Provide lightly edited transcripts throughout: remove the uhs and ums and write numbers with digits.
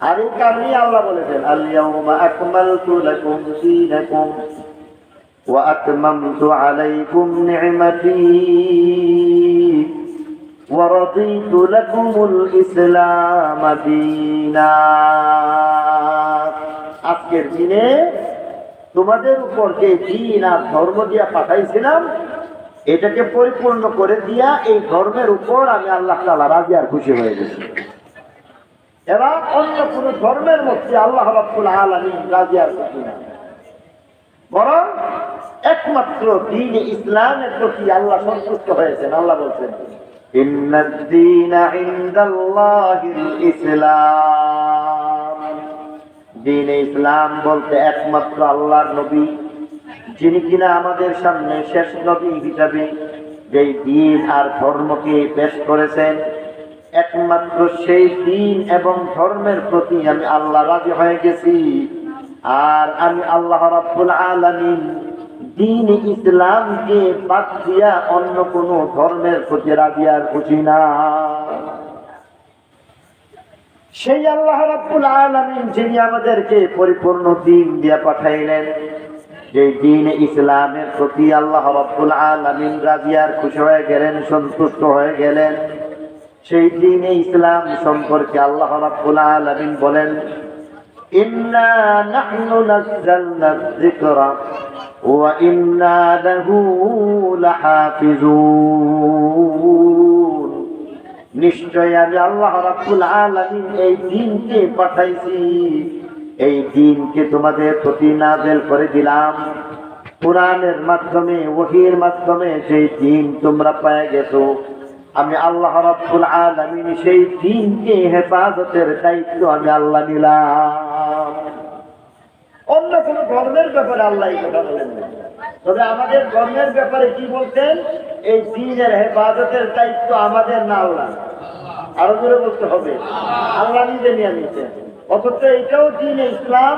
আর এই কারণে আল্লাহ বলেছেন আল-ইয়াউমা আকমালতু লাকুম দীনাকুম ওয়া আতমামতু আলাইকুম নি'মাতি ওয়া রাদিতু লাকুমুল ইসলাম দীনা। আজকের দিনে তোমাদের উপর যে দিন আর ধর্ম দিয়া পাঠাইছিলাম এটাকে পরিপূর্ণ করে দিয়া এই ধর্মের উপর আমি আল্লাহ তাআলা রাজি আর খুশি হয়ে গেছি। এবার অন্য কোন ধর্মের মধ্যে আল্লাহ রাব্বুল আলামিন রাজি আর খুশি না, বরং একমাত্র দ্বীন ইসলামের প্রতি আল্লাহ সন্তুষ্ট হয়েছেন। আল্লাহ বলছেন ইন্নাদ দীনা ইনদাল্লাহিল ইসলাম। দ্বীন ইসলাম বলতে একমাত্র আল্লাহর নবী, যিনি কিনা আমাদের সামনে শেষ নবী হিসাবে যেই দ্বীন আর ধর্মকে পেশ করেছেন, একমাত্র সেই দ্বীন এবং ধর্মের প্রতি আমি আল্লাহ রাজি হয়ে গেছি। আর আমি আল্লাহ রাব্বুল আলামিন দ্বীন ইসলামকে বাদ দিয়া অন্য কোন ধর্মের প্রতি রাজি আর খুশি না। সেই আল্লাহ রাব্বুল আলামিন যিনি আমাদেরকে পরিপূর্ণ দ্বীন দিয়ে পাঠাইলেন, যে দ্বীন ইসলামের প্রতি আল্লাহ রাব্বুল আলামিন রাজি আর খুশি হয়ে গেলেন, সন্তুষ্ট হয়ে গেলেন, সেই দ্বীন ইসলাম সম্পর্কে আল্লাহ রাব্বুল আলামিন বলেন ইন্না নাহনু নাযালনা যিকরা ওয়া ইন্না লাহু লাহাফিজুন। নিশ্চয় আমি আল্লাহ রাব্বুল আলামিন এই দ্বীনকে পাঠাইছি, এই দ্বীনকে তোমাদের প্রতি নাযিল করে দিলাম কুরআনের মাধ্যমে, ওহীর মাধ্যমে। সেই দ্বীন তোমরা পেয়ে গেছো, আমি আল্লাহ রাব্বুল আলামিন সেই দ্বীনকে হেফাজতের দায়িত্ব আমি আল্লাহ নিলাম। অন্য কোন ধর্মের ব্যাপারে আল্লাহ এই কথা বলেন না, তবে আমাদের ধর্মের ব্যাপারে কি বলতেন, এই দ্বীনের হেফাজতের দায়িত্ব আমাদের না আল্লাহ। আরো জোরে বলতে হবে, আল্লাহ নিজে নিয়ে নিতেন। অথচ এটাও দ্বীন ইসলাম,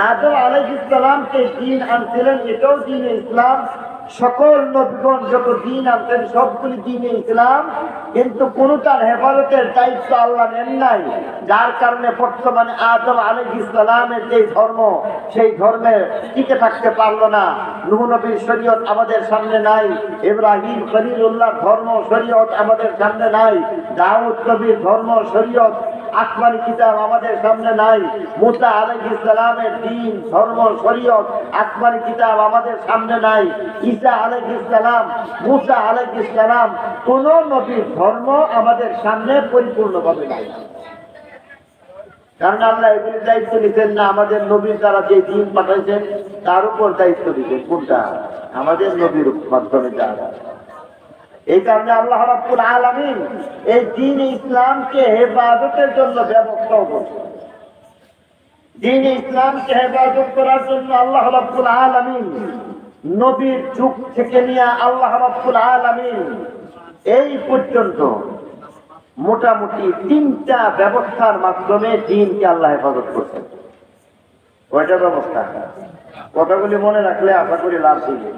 আদম আলাইহিস সালামকে দ্বীন আনছিলেন, এটাও দ্বীন ইসলাম। সকল নবীগণ যত দ্বীন আনতেন সবগুলি দ্বীন ইসলাম, কিন্তু কোনটার হেফাজতের দায়িত্ব আল্লাহ নেন নাই। যার কারণে বর্তমানে আদম আলাইহিস সালামের যে ধর্ম, সেই ধর্মে টিকে থাকতে পারলো না। নূহ নবীর শরীয়ত আমাদের সামনে নাই, ইব্রাহিম খলিলুল্লাহর ধর্ম শরীয়ত আমাদের সামনে নাই, দাউদ নবীর ধর্ম শরীয়ত আসমানি কিতাব আমাদের সামনে নাই, মুসা আলাইহিস সালামের দ্বীন ধর্ম শরীয়ত আসমানি কিতাব আমাদের সামনে নাই, ঈসা আলাইহিস সালাম, মুসা আলাইহিস সালাম কোন নবীর ধর্ম আমাদের সামনে পরিপূর্ণভাবে নাই। কারণ আল্লাহ এগুলির দায়িত্ব নিতেন না, আমাদের নবীর দ্বারা যে দ্বীন পাঠাইছেন তার উপর দায়িত্ব দিতেন। কোনটা? আমাদের নবীর মাধ্যমে যারা। এই কারণে আল্লাহ রাব্বুল আলামিন এই দ্বীন ইসলামকে হেফাজতের জন্য ব্যবস্থা করছেন। দ্বীন ইসলামকে হেফাজত করার জন্য আল্লাহ রাব্বুল আলামিন নবীর যুগ থেকে নিয়ে আল্লাহ রাব্বুল আলামিন এই পর্যন্ত মোটামুটি 3টা ব্যবস্থার মাধ্যমে দ্বীনকে আল্লাহ হেফাজত করছেন। কয়টা ব্যবস্থা? কথাগুলি মনে রাখলে আশা করি লাভ হবে।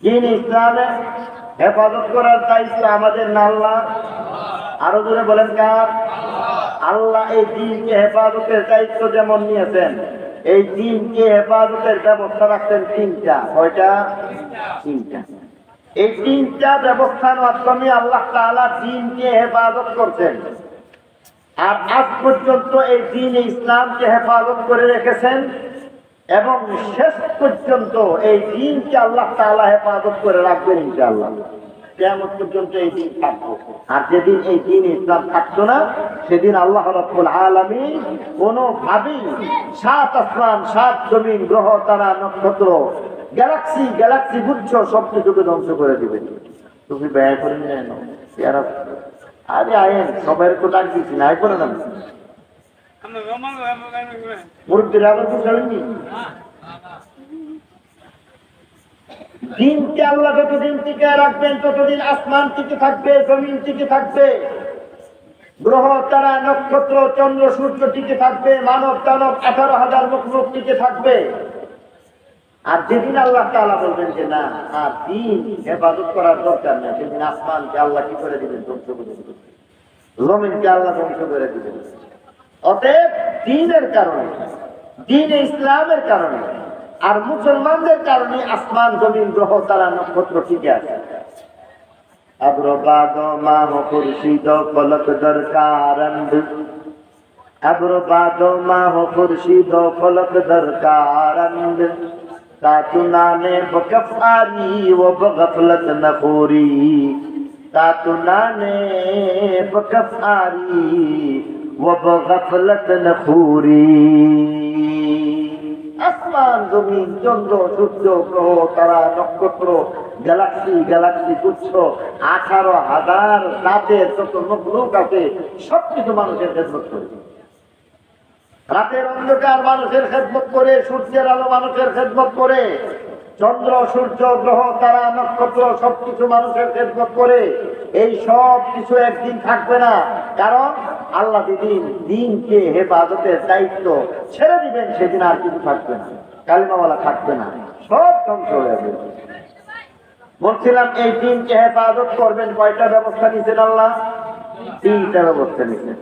দ্বীন ইসলামে হেফাজত করার দায়িত্ব আমাদের না আল্লাহ? আরো জোরে বলেন কার? আল্লাহ এই দ্বীনকে হেফাজতের দায়িত্ব যেমন নিয়েছেন, এই দ্বীনকে হেফাজতের ব্যবস্থা রাখছেন 3টা। কয়টা? 3টা। এই 3টা ব্যবস্থার মাধ্যমে আল্লাহ তাআলা দ্বীনকে হেফাজত করছেন। আর আজ পর্যন্ত এই দ্বীন ইসলামকে হেফাজত করে রেখেছেন এবং শেষ পর্যন্ত এই দ্বীনকে আল্লাহ তাআলা হেফাজত করে রাখবেন ইনশাআল্লাহ। কিয়ামত পর্যন্ত এই দ্বীন থাকবে। আর যেদিন এই দ্বীন ইসলাম থাকতো না, সেদিন আল্লাহ রাব্বুল আলামিন কোনোভাবেই 7 আসমান, 7 জমিন, গ্রহ, তারা, নক্ষত্র, গ্যালাক্সি গুচ্ছ সব কিছুকে ধ্বংস করে দিবেন। তুমি ব্যয় করেন না, আরে আয়েন সবাই তো ডাক দিচ্ছি না, আয় করে না মুরব্বীরা আবার বুঝালেননি। দিনকে আল্লাহ যতদিন টিকে রাখবেন ততদিন আসমান টিকে থাকবে, জমিন টিকে থাকবে, গ্রহ, তারা, নক্ষত্র, চন্দ্র, সূর্য টিকে থাকবে, মানব দানব 18,000 মখলুক টিকে থাকবে। আর যেদিন আল্লাহ তাআলা বলবেন যে না, আর দিন হেফাজত করার দরকার নেই, সেদিন আসমানকে আল্লাহ কি করে দিবেন? ধ্বংস করে দিবেন, জমিনকে আল্লাহ ধ্বংস করে দিবেন। অতএব দ্বীনের কারণে, দ্বীন ইসলামের কারণে আর মুসলমানদের কারণে আসমান জমিন গ্রহ তারা নক্ষত্র টিকে আছে। अब्रो माहो खुर्शीदो फलक दरकारंद, अब्रो माहो खुर्शीदो फलक दरकारंद, तातुनाने बकफारी व बगफलत नखोरी, तातुनाने बकफारी व बगफलत नखोरी। আসমান জমিন চন্দ্র সূর্য গ্রহ তারা নক্ষত্র গ্যালাক্সি গ্যালাক্সি গুচ্ছ 18,000 জাতের যত মখলুক আছে সবকিছু মানুষের খেদমত করে। রাতের অন্ধকার মানুষের খেদমত করে, সূর্যের আলো মানুষের খেদমত করে, চন্দ্র সূর্য গ্রহ তারা নক্ষত্র সবকিছু মানুষের খেদমত করে। এই সব কিছু একদিন থাকবে না, কারণ আল্লাহ যেদিন দ্বীনকে হেফাজতের দায়িত্ব ছেড়ে দিবেন সেদিন আর কিছু থাকবে না, কালিমাওয়ালা থাকবে না, সব ধ্বংস হয়ে যাবে। বলছিলাম এই দ্বীনকে হেফাজত করবেন, কয়টা ব্যবস্থা নিয়েছেন আল্লাহ? 3টা ব্যবস্থা নিয়েছেন।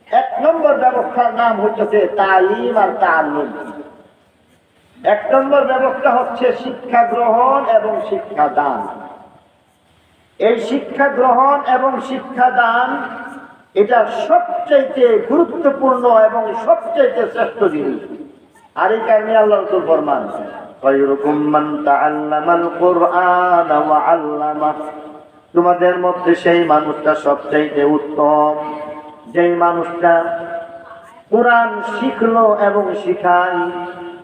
1 নম্বর ব্যবস্থার নাম হচ্ছে তালিম আর তাআল্লুম। 1 নম্বর ব্যবস্থা হচ্ছে শিক্ষা গ্রহণ এবং শিক্ষা দান। এই শিক্ষা গ্রহণ এবং শিক্ষা দান এটা সবচেয়ে গুরুত্বপূর্ণ এবং সবচেয়ে শ্রেষ্ঠ জিনিস। আর এই কারণে আল্লাহ রাসূল ফরমান, খায়রুকুম মান তাআল্লামাল কুরআন ওয়া আল্লামা, তোমাদের মধ্যে সেই মানুষটা সবচেয়ে উত্তম যেই মানুষটা কোরআন শিখলো এবং শিখায়।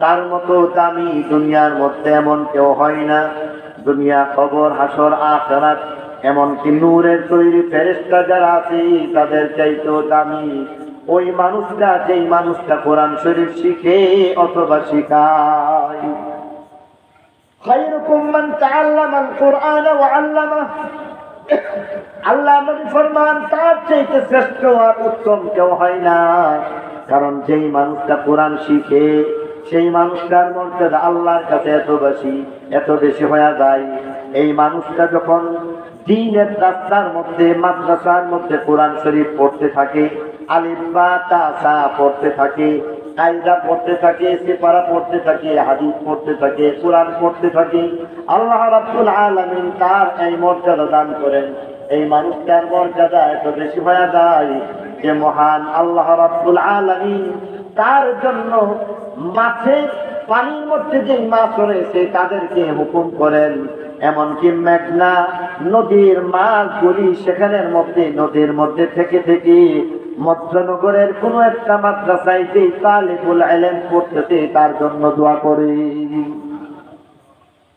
তার মতো দামি দুনিয়ার মধ্যে এমন কেউ হয় না। দুনিয়া, কবর, হাসর, আখিরাত, এমনকি নূরের তৈরি ফেরেশতা যারা আছে তাদের চাইতেও দামি ওই মানুষটা যেই মানুষটা কোরআন শরীফ শিখে অথবা শিখায়। খায়রুকুম মান তাআল্লামাল কুরআন ওয়া আল্লামা, আল্লাহ নবী ফরমান তার চাইতে শ্রেষ্ঠ আর উত্তম কেউ হয় না। কারণ যেই মানুষটা কোরআন শিখে সেই মানুষটার মর্যাদা আল্লাহর কাছে এত বেশি হয়ে যায়। এই মানুষটা যখন দ্বীনের রাস্তার মধ্যে, মাদ্রাসার মধ্যে কোরআন শরীফ পড়তে থাকে, আলিফ বা তা সা পড়তে থাকে, কায়দা পড়তে থাকে, সিপারা পড়তে থাকে, হাদিস পড়তে থাকে, কোরআন পড়তে থাকে, আল্লাহ রাব্বুল আলামিন তার এই মর্যাদা দান করেন। এই মানুষটার মর্যাদা এত বেশি হয়ে যায় যে মহান আল্লাহ রাব্বুল আলামিন তার জন্য মাছের পানির মধ্যে যে মাছ রয়েছে তাদেরকে হুকুম করেন, এমনকি মেঘনা নদীর মাছগুলি সেখানের মধ্যে নদীর মধ্যে থেকে থেকে মধ্যনগরের কোন একটা মাদ্রাসায় যে তালিবুল ইলম পড়তেছে তার জন্য দোয়া করে,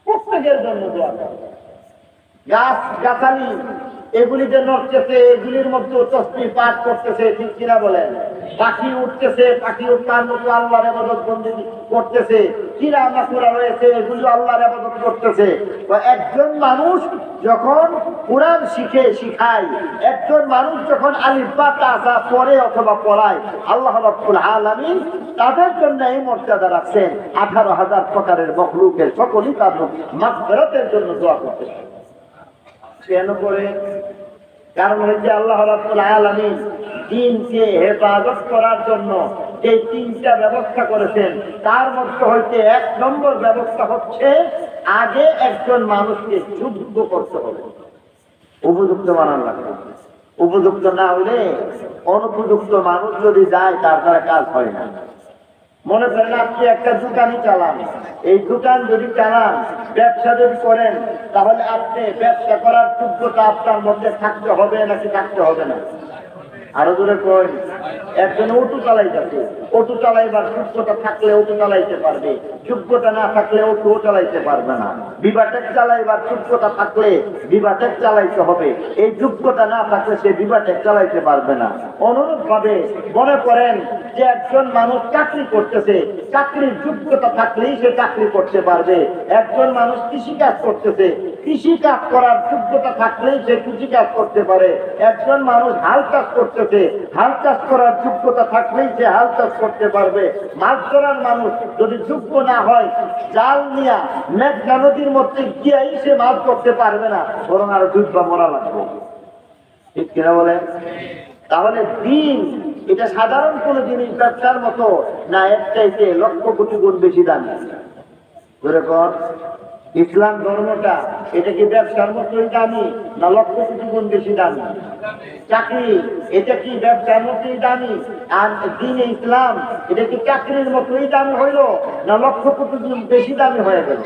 প্রত্যেকের জন্য দোয়া করে। গাছ গাছালি এগুলি যে নড়তেছে, এগুলির মধ্যে তসবিহ পাঠ করতেছে, ঠিক কিনা বলেন? পাখি উঠতেছে, পাখি উঠার মতো আল্লাহর ইবাদত বন্দেগী করতেছে, কিরা মাকুরা রয়েছে এগুলো আল্লাহর ইবাদত করতেছে। তো একজন মানুষ যখন কোরআন শিখায়, একজন মানুষ যখন আলিফ বা তা সা পড়ে অথবা পড়ায়, আল্লাহ রাব্বুল আলামিন তাদের জন্য এই মর্যাদা রাখছেন। 18,000 প্রকারের মখলুকের সকলেই তার মাগফিরাতের জন্য দোয়া করতেছে। কেন করে? কারণ হচ্ছে আল্লাহ রাব্বুল আলামিন দ্বীনকে হেফাজত করার জন্য যে 3টা ব্যবস্থা করেছেন তার মধ্যে হইতে 1 নম্বর ব্যবস্থা হচ্ছে আগে একজন মানুষকে যোগ্য করতে হবে, উপযুক্ত বানানো লাগবে। উপযুক্ত না হলে অনুপযুক্ত মানুষ যদি যায় তার দ্বারা কাজ হয় না। মনে করেন আপনি একটা দোকানই চালান, এই দোকান যদি চালান, ব্যবসা যদি করেন, তাহলে আপনি ব্যবসা করার যোগ্যতা আপনার মধ্যে থাকতে হবে নাকি থাকতে হবে না? আরো দূরে কই, একজন অটো চালাইতেছে, অটো চালাইবার যোগ্যতা থাকলে অটো চালাইতে পারবে, যোগ্যতা না থাকলে অটো চালাইতে পারবে না। বিভাটেক চালাইবার যোগ্যতা থাকলে বিভাটেক চালাইতে হবে, এই যোগ্যতা না থাকলে সে বিভাটেক চালাইতে পারবে না। অনুরূপ ভাবে মনে করেন যে একজন মানুষ চাকরি করতেছে, চাকরির যোগ্যতা থাকলেই সে চাকরি করতে পারবে। একজন মানুষ কৃষিকাজ করতেছে, কৃষিকাজ করার যোগ্যতা থাকলেই সে কৃষিকাজ করতে পারে। একজন মানুষ হাল চাষ করতেছে, হাল চাষ করার যোগ্যতা থাকলেই সে হাল চাষ করতে পারবে। মাছ ধরার মানুষ যদি যোগ্য না হয়, জাল নিয়ে মেঘনা নদীর মধ্যে গিয়েই সে মাছ ধরতে পারবে না, বরং আরো ডুববা মরা লাগবে, ঠিক কিনা বলেন? তাহলে দ্বীন এটা সাধারণ কোনো জিনিস ব্যবসার মতো না, এর চাইতে লক্ষ কোটি গুণ বেশি দামি। যেরকম ইসলাম ধর্মটা, এটা কি ব্যবসার মতোই দামি না লক্ষ কোটি গুণ বেশি দামি? চাকরি, এটা কি ব্যবসার মতোই দামি? আর দ্বীনে ইসলাম, এটা কি চাকরির মতোই দামি হইল না লক্ষ কোটি গুণ বেশি দামি হয়ে গেল?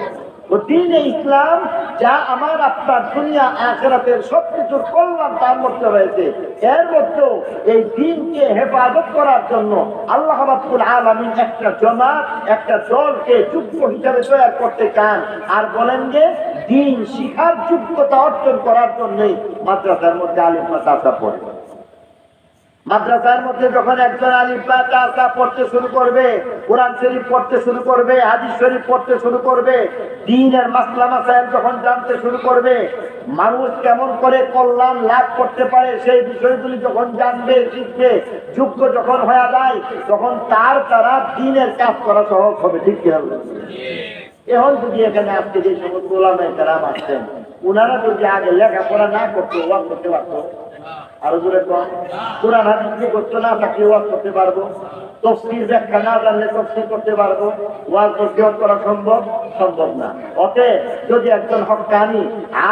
দ্বীনে ইসলাম যা আমার আপনার দুনিয়া আখিরাতের সবকিছুর কল্যাণ তার মধ্যে রয়েছে। এর মধ্যেও এই দ্বীনকে হেফাজত করার জন্য আল্লাহ রাব্বুল আলামিন একটা জামাত, একটা দলকে যোগ্য হিসাবে তৈরি করতে চান। আর বলেন যে দ্বীন শিখার যোগ্যতা অর্জন করার জন্যই মাদ্রাসার মধ্যে আলিফ বা তাসা পড়ে। মাদ্রাসার মধ্যে যখন একজন আলিফ বা তাসা পড়তে শুরু করবে, কোরআন শরীফ পড়তে শুরু করবে, হাদিস শরীফ পড়তে শুরু করবে, দ্বীনের মাসলা মাসাইল যখন জানতে শুরু করবে, মানুষ কেমন করে কল্যাণ লাভ করতে পারে সেই বিষয়গুলি যখন জানবে, শিখবে, যোগ্য যখন হয়ে যায়, তখন তার দ্বারা দ্বীনের কাজ করা সহজ হবে। ঠিক কি হবে? এখন যদি এখানে আজকে যে সমস্ত ওলামায়ে কেরাম আসছেন, ওনারা যদি আগে লেখাপড়া না করতো, ওয়াজ করতে পারতো? আরো জোরে কম। কোরআন হাদিস করতে না থাকলে ওয়াজ করতে পারবো? তাফসীর ব্যাখ্যা না জানলে তাফসীর করতে পারবো? ওয়াজ নসিহত করা সম্ভব? সম্ভব না। অতএব যদি একজন হক্কানি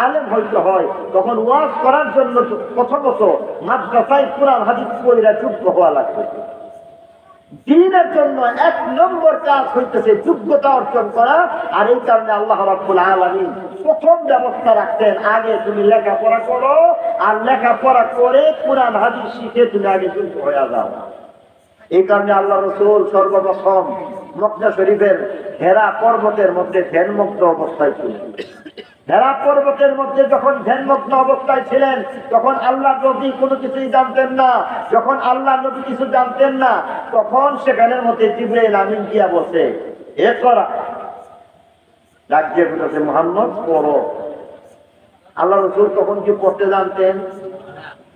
আলেম হইতে হয়, তখন ওয়াজ করার জন্য প্রথমত মাদ্রাসায় কোরআন হাদিস পড়া যোগ্য হওয়া লাগবে। দ্বীনের জন্য এক নম্বর কাজ হইতেছে যোগ্যতা অর্জন করা। আর এই কারণে আল্লাহ রাব্বুল আলামিন প্রথম ব্যবস্থা রাখতেন, আগে তুমি লেখাপড়া করো, আর লেখাপড়া করে কোরআন হাদিস শিখে তুমি আগে যোগ্য হয়ে যাও। এই কারণে আল্লাহ রাসূল সর্বপ্রথম মক্কা শরীফের হেরা পর্বতের মধ্যে ধ্যানমগ্ন অবস্থায় ছিলেন। হেরা পর্বতের মধ্যে যখন ধ্যানমগ্ন অবস্থায় ছিলেন, তখন আল্লাহ নবী কোনো কিছুই জানতেন না। যখন আল্লাহ নবী কিছু জানতেন না, তখন সেখানের মধ্যে জিবরাইল আমিন গিয়া বসে এ করা ডাক দিয়ে বলতেছে, মুহাম্মদ পড়ো। আল্লাহ রাসূল তখন কি পড়তে জানতেন?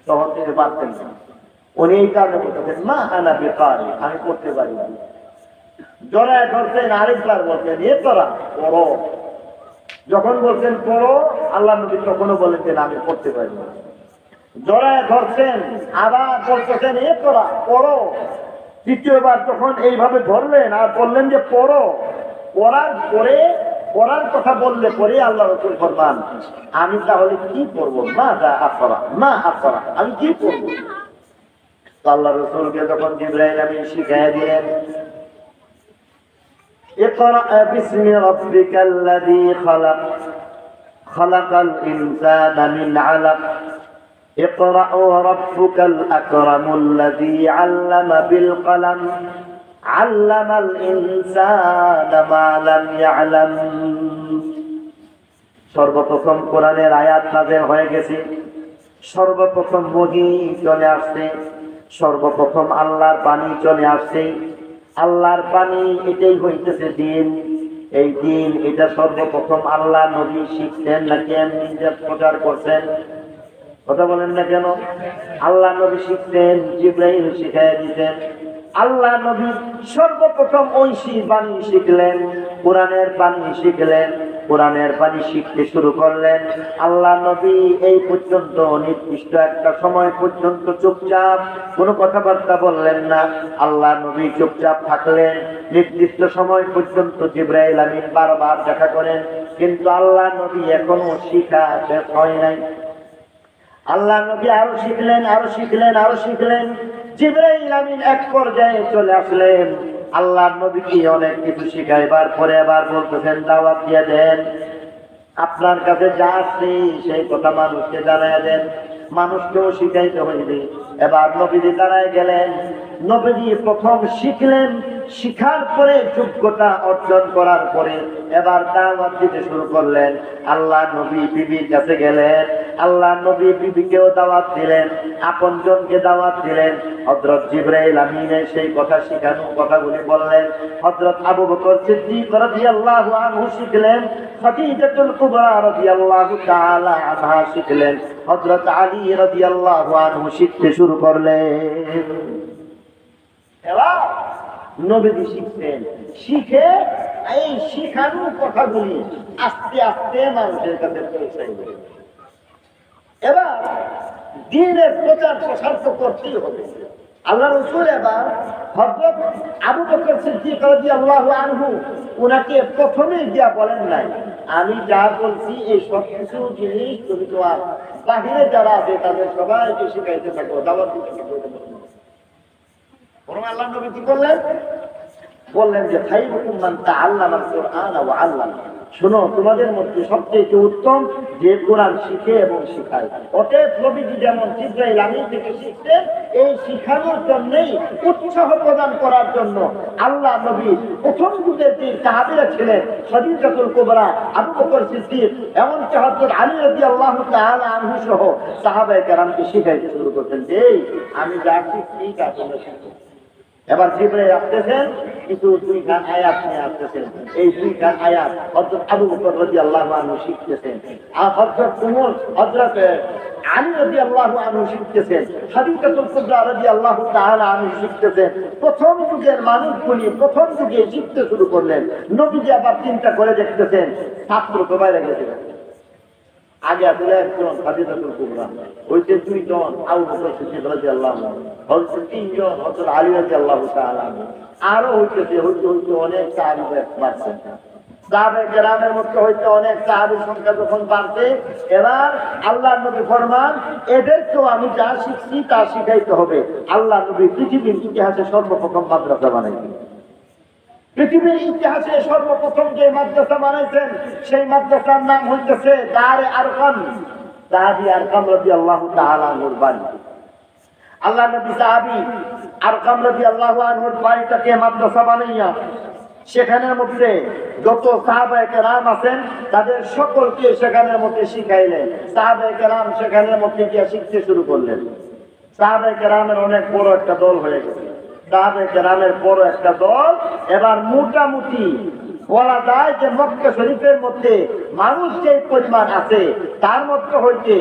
তখন তিনি পারতেন না। উনি এই কারণে বলতেছেন, মা আনা বিকারি, আমি পড়তে পারি না। জড়ায় ধরছেন, আরেকবার বলছেন এ করা পড়ো। যখন বলছেন পড়ো, আল্লাহ নবী তখনও বলেছেন আমি পড়তে পারি না। জড়ায় ধরছেন, আবার বলতেছেন এ করা পড়ো। তৃতীয়বার যখন এইভাবে ধরলেন আর বললেন যে পড়ো, পড়ার পরে পড়ার কথা বললে পরে আল্লাহ রাসূল ফরমান, আমি তাহলে কি পড়বো? মা যা আকরা, মা আকরা, আমি কি পড়বো? তো আল্লাহ রাসূলকে তখন জিবরাইল আমিন শিখিয়ে দিলেন, اقرأ باسم ربك الذي خلق خلق الإنسان من علق اقرأ وربك الأكرم الذي علم بالقلم علم الإنسان ما لم يعلم। সর্বপ্রথম কোরআনের আয়াত নাযিল হয়ে গেছে, সর্বপ্রথম ওহী চলে আসছে, সর্বপ্রথম আল্লাহর বাণী চলে আসছে। আল্লাহর বাণী এটাই হইতেছে দ্বীন। এই দ্বীন এটা সর্বপ্রথম আল্লাহ নবী শিখছেন নাকি এমনি নিজে প্রচার করছেন? কথা বলেন না কেন? আল্লাহ নবী শিখছেন, জিবরাইল শিখাইয়া দিতেন। আল্লাহ নবী সর্বপ্রথম ঐশী বাণী শিখলেন, কোরআনের বাণী শিখলেন, কোরআনের বাণী শিখতে শুরু করলেন। আল্লাহ নবী এই পর্যন্ত নির্দিষ্ট একটা সময় পর্যন্ত চুপচাপ কোনো কথাবার্তা বললেন না। আল্লাহ নবী চুপচাপ থাকলেন। নির্দিষ্ট সময় পর্যন্ত জিবরাইল আমিন বারবার দেখা করেন, কিন্তু আল্লাহ নবী এখনো শিখা শেষ হয় নাই। আল্লাহ নবী আরো শিখলেন, আরো শিখলেন, আরো শিখলেন। জিবরাইল আমিন এক পর্যায়ে চলে আসলেন। আল্লাহ নবীকে অনেক কিছু শিখাইবার পরে আবার বলতেছেন, দাওয়াত দিয়ে দেন, আপনার কাছে যা আছে সেই কথা মানুষকে জানায় দেন, মানুষকেও শিখাইতে হইবে। এবার নবীজি দাঁড়ায় গেলেন। নবীজি প্রথম শিখলেন, শিখার পরে যোগ্যতা অর্জন করার পরে এবার দাওয়াত দিতে শুরু করলেন। আল্লাহ নবী বিবির কাছে গেলেন, আল্লাহ নবী বিবিকেও দাওয়াত দিলেন, আপনজনকে দাওয়াত দিলেন। হযরত জিবরাইল আমিন সেই কথা শিখানোর কথাগুলি বললেন। হযরত আবু বকর সিদ্দিক রাদিয়াল্লাহু আনহু শিখলেন, খাদিজাতুল কুবরা রাদিয়াল্লাহু তাআলা আনহা শিখলেন, হযরত আলী রাদিয়াল্লাহু আনহু শিখতে শুরু করলেন। এবার নবীজি শিখতেন, শিখে এই শিখানোর কথাগুলি আস্তে আস্তে মানুষের কাছে পৌঁছাইবে। এবার দ্বীনের প্রচার প্রসার তো করতেই হবে। আল্লাহ রাসূল এবার হযরত আবু বকর সিদ্দিক রাদিয়াল্লাহু আনহু উনাকে প্রথমেই দিয়া বলেন নাই, আমি যা বলছি এই সব কিছু জিনিস তুমি তো আর বাহিরে যারা আছে তাদের সবাইকে শিখাইতে থাকো, দাওয়াত দিতে থাকো। বরং আল্লাহ নবী কি করলেন? বললেন যে খায়রুকুম মান তাআল্লামাল কুরআন ওয়া আল্লামা, শোনো তোমাদের মধ্যে সবচেয়ে উত্তম যে কোরআন শিখে এবং শিখায়। অতএব নবীজি যেমন জিবরাইল আমিন থেকে শিখতেন, এই শিখানোর জন্যই উৎসাহ প্রদান করার জন্য আল্লাহ নবী প্রথম যুগের যে সাহাবীরা ছিলেন, খাদিজাতুল কুবরা, আবু বকর সিদ্দিক, এমনকি হযরত আলী রাদিয়াল্লাহু তাআলা আনহু সহ সাহাবায়ে কেরামকে শিখাইতে শুরু করতেন যে আমি যা শিখছি তা তোমরা শিখো। এবার জিবরাইল আসতেছেন, কিছু দুইখান আয়াত নিয়ে আসতেছেন, এই দুইখান আয়াত হযরত আবু বকর রাদিয়াল্লাহু আনহু শিখতেছেন, আর হযরত উমর, হযরত আলী রাদিয়াল্লাহু আনহু শিখতেছেন, খাদিজাতুল কুবরা রাদিয়াল্লাহু তাআলা আনহু শিখতেছেন। প্রথম যুগের মানুষগুলি প্রথম যুগে শিখতে শুরু করলেন। নবীজি আবার চিন্তা করে দেখতেছেন ছাত্র তো বাইরে গেছে, আগে আসলে একজন খাদিজাতুল কুবরা, হইতে দুইজন আবু বকর সিদ্দিক রাদিয়াল্লাহু আনহু, হযরত তিনজন হযরত আলী রাদিয়াল্লাহু তাআলা আনহু, আরো হইতে অনেক সাহাবী বাড়ছে। সাহাবায়ে কেরামের মধ্যে হইতে অনেক সাহাবীর সংখ্যা যখন বাড়ছে, এবার আল্লাহর নবী ফরমান এদেরকেও আমি যা শিখছি তা শিখাইতে হবে। আল্লাহ নবী পৃথিবীর ইতিহাসে সর্বপ্রথম মাদ্রাসা বানাইছেন। পৃথিবীর ইতিহাসে সর্বপ্রথম যে মাদ্রাসা বানাইছেন সেই মাদ্রাসার নাম হইতেছে দারে আরকাম। সাহাবী আরকাম রাদিয়াল্লাহু তাআলা আনহুর বাড়ি। আল্লাহ নবী সাহাবী আরকাম রাদিয়াল্লাহু আনহুর বাড়িটাকে মাদ্রাসা বানাইয়া সেখানের মধ্যে যত সাহাবায়ে কেরাম আছেন তাদের সকলকে সেখানের মধ্যে শিখাইলেন। সাহাবায়ে কেরাম সেখানের মধ্যে গিয়ে শিখতে শুরু করলেন। সাহাবায়ে কেরামের অনেক বড় একটা দল হয়ে গেছে। সাহাবায়ে কেরামের বড় একটা দল এবার মোটামুটি বলা যায় যে মক্কা শরীফের মধ্যে মানুষ যে পরিমাণ আছে তার মধ্যে হইতে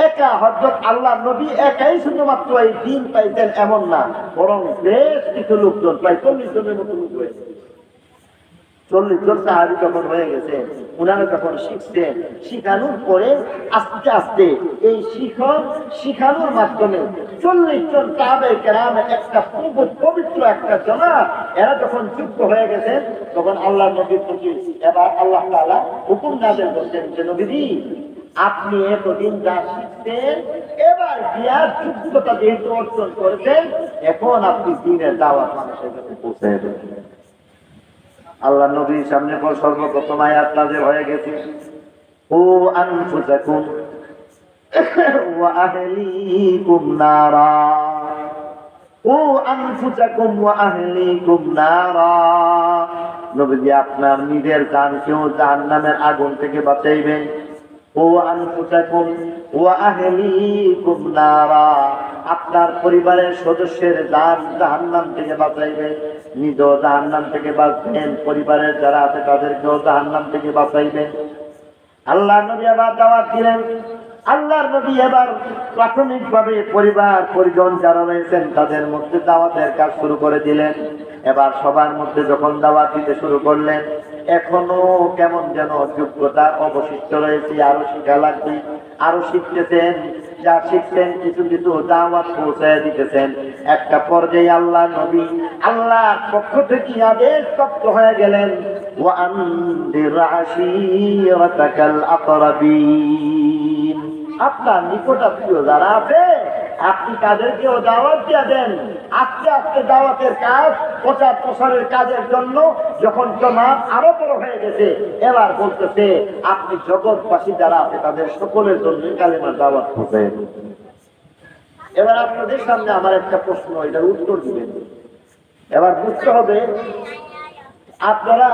একা হযরত আল্লাহ নবী একাই শুধুমাত্র এই দিন পাইতেন এমন না, বরং বেশ কিছু লোকজন, প্রায় 40 জনের মতো লোক হয়েছে। 40 জন সাহাবী যখন হয়ে গেছে, উনারা যখন শিখছেন, শিখানোর পরে আস্তে আস্তে এই শিখানোর মাধ্যমে 40 জন সাহাবায়ে কেরাম একটা পবিত্র একটা জামাত, এরা যখন যুক্ত হয়ে গেছেন, তখন আল্লাহ নবীর প্রতি এবার আল্লাহ তাআলা হুকুম নাযিল করলেন যে নবীজি আপনি এতদিন যা শিখছেন, এবার বিয়ার যোগ্যতা যেহেতু অর্জন করেছেন, এখন আপনি দ্বীনের দাওয়াত মানুষের কাছে পৌঁছে দেবেন। আল্লাহ নবীর সামনে পর সর্বপ্রথম আয়াত নাযিল হয়ে গেছে, ও আনফুসাকুম ওয়া আহলিকুম নারা, ও আনফুসাকুম ওয়া আহলিকুম নারা, নবীজি আপনার নিজের জানকেও জাহান্নামের আগুন থেকে বাঁচাইবেন। ও আনফুসাকুম ওয়া আহলিকুম নারা, আপনার পরিবারের সদস্যের জান জাহান্নাম থেকে বাঁচাইবেন, নিজেও জাহান্নাম থেকে বাঁচবেন, পরিবারের যারা আছে তাদেরকেও জাহান্নাম থেকে বাঁচাইবেন। আল্লাহ নবী আবার দাওয়াত দিলেন। আল্লাহর নবী এবার প্রাথমিকভাবে পরিবার পরিজন যারা রয়েছেন তাদের মধ্যে দাওয়াতের কাজ শুরু করে দিলেন। এবার সবার মধ্যে যখন দাওয়াত দিতে শুরু করলেন, এখনো কেমন যেন যোগ্যতা অবশিষ্ট রয়েছে, আরো শিখা লাগবে, আরো শিখতেছেন, যা শিখছেন কিছু কিছু দাওয়াত পৌঁছায় দিতেছেন। একটা পর্যায়ে আল্লাহ নবী আল্লাহর পক্ষ থেকে আদেশ প্রাপ্ত হয়ে গেলেন, ওয়া আনদির আশীরাতাকাল আকরাবিন, আপনার নিকটাত্মীয় যারা আছে আপনি তাদেরকেও দাওয়াত দিয়ে দেন। আস্তে আস্তে দাওয়াতের কাজ, প্রচার প্রসারের কাজের জন্য যখন জমাত আরো বড় হয়ে গেছে, এবার বলতেছে আপনি জগৎবাসী যারা আছে তাদের সকলের জন্য কালেমার দাওয়াত পৌঁছায় দেন। এবার আপনাদের সামনে আমার একটা প্রশ্ন, এটার উত্তর দিবেন। এবার বুঝতে হবে আপনারা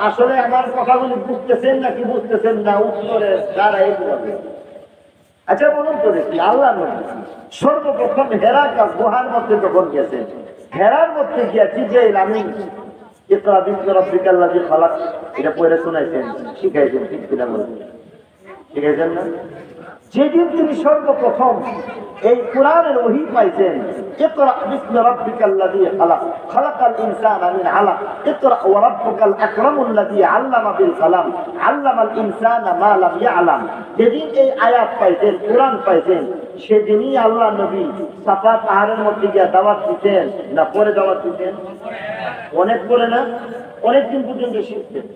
আসলে আমার কথাগুলি বুঝতেছেন নাকি বুঝতেছেন না, উত্তরের দ্বারাই বলবে। আচ্ছা বলুন তো দেখি, আল্লাহ নবী সর্বপ্রথম হেরা গুহার মধ্যে যখন গেছেন, হেরার মধ্যে গিয়া জিবরাইল আমিন ইকরা বিসমি রাব্বিকাল্লাযী খালাক এটা পড়ে শোনাইছেন, শিখাইছেন, ঠিক কিনা বলেন? শিখাইছেন না? যেদিন তিনি সর্বপ্রথম এই কোরআনের ওহী পাইছেন। ইকরা বিসমি রাব্বিকাল্লাযী খালাক খালাকাল ইনসানা মিন আলাক ইকরা ওয়া রাব্বুকাল আকরামুল্লাযী আল্লামা বিল কলম আল্লামাল ইনসানা মা লাম ইয়ালাম। যেদিন এই আয়াত পাইছেন, কোরআন পাইছেন, সেদিনই আল্লাহ নবী সাফা পাহাড়ের মধ্যে গিয়ে দাওয়াত দিতেন না পরে দাওয়াত দিতেন? অনেক পরে না, অনেকদিন পর্যন্ত শিখতেন,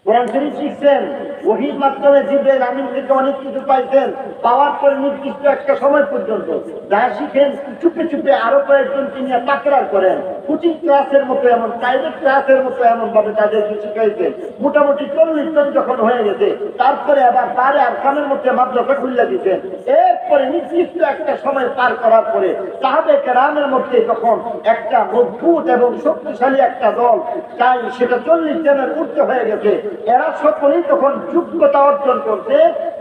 কোরআন শরীফ শিখছেন, ওহীর মাধ্যমে জিবরাইল আমিন থেকে অনেক কিছু পাইছেন। পাওয়ার পরে নির্দিষ্ট একটা সময় পর্যন্ত যা শিখেন চুপে চুপে আরো কয়েকজনকে নিয়ে তাকরার করেন, কোচিং ক্লাসের মতো, এমন প্রাইভেট ক্লাসের মতো এমন ভাবে তাদেরকে শিখাইছেন। মোটামুটি 40 জন যখন হয়ে গেছে, তারপরে আবার তারে আর কানের মধ্যে মাদ্রাসা খুলে দিতেন। এরপরে নির্দিষ্ট একটা সময় পার করার পরে সাহাবে কেরামের মধ্যে যখন একটা মজবুত এবং শক্তিশালী একটা দল তাই সেটা 40 জনের ঊর্ধ্বে হয়ে গেছে, এরা সকলেই তখন যোগ্যতা অর্জন করছে।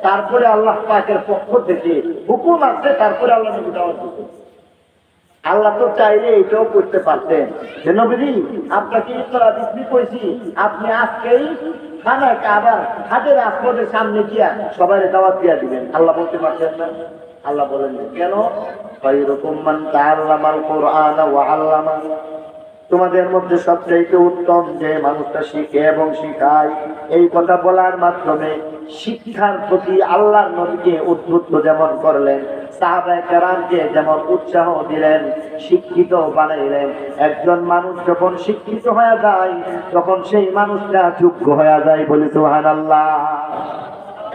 তারপরে আল্লাহ পাকের পক্ষ থেকে হুকুম আসছে, তারপরে আল্লাহ নবী দাওয়াত দিতেন। আল্লাহ তো চাইলে এটাও করতে পারতেন যে নবীজি আপনাকে ইকরা বিসমি কইছি, আপনি আজকেই খানায় কাবার হাতের আসপদের সামনে গিয়া সবাই দাওয়াত দিয়া দিবেন। আল্লাহ বলতে পারছেন না? আল্লাহ বলেন কেন? খায়রুকুম মান তাআল্লামাল কুরআন ওয়া আল্লামা। তোমাদের মধ্যে সবচেয়ে উত্তম যে মানুষটা শিখে এবং শিখায়। এই কথা বলার মাধ্যমে শিক্ষার প্রতি আল্লাহর নবীকে উদ্বুদ্ধ যেমন করলেন, সাহাবায়ে কেরামকে যেমন উৎসাহ দিলেন, শিক্ষিত বানাইলেন। একজন মানুষ যখন শিক্ষিত হয়ে যায় তখন সেই মানুষটা যোগ্য হয়ে যায়, বলি সুবহানাল্লাহ।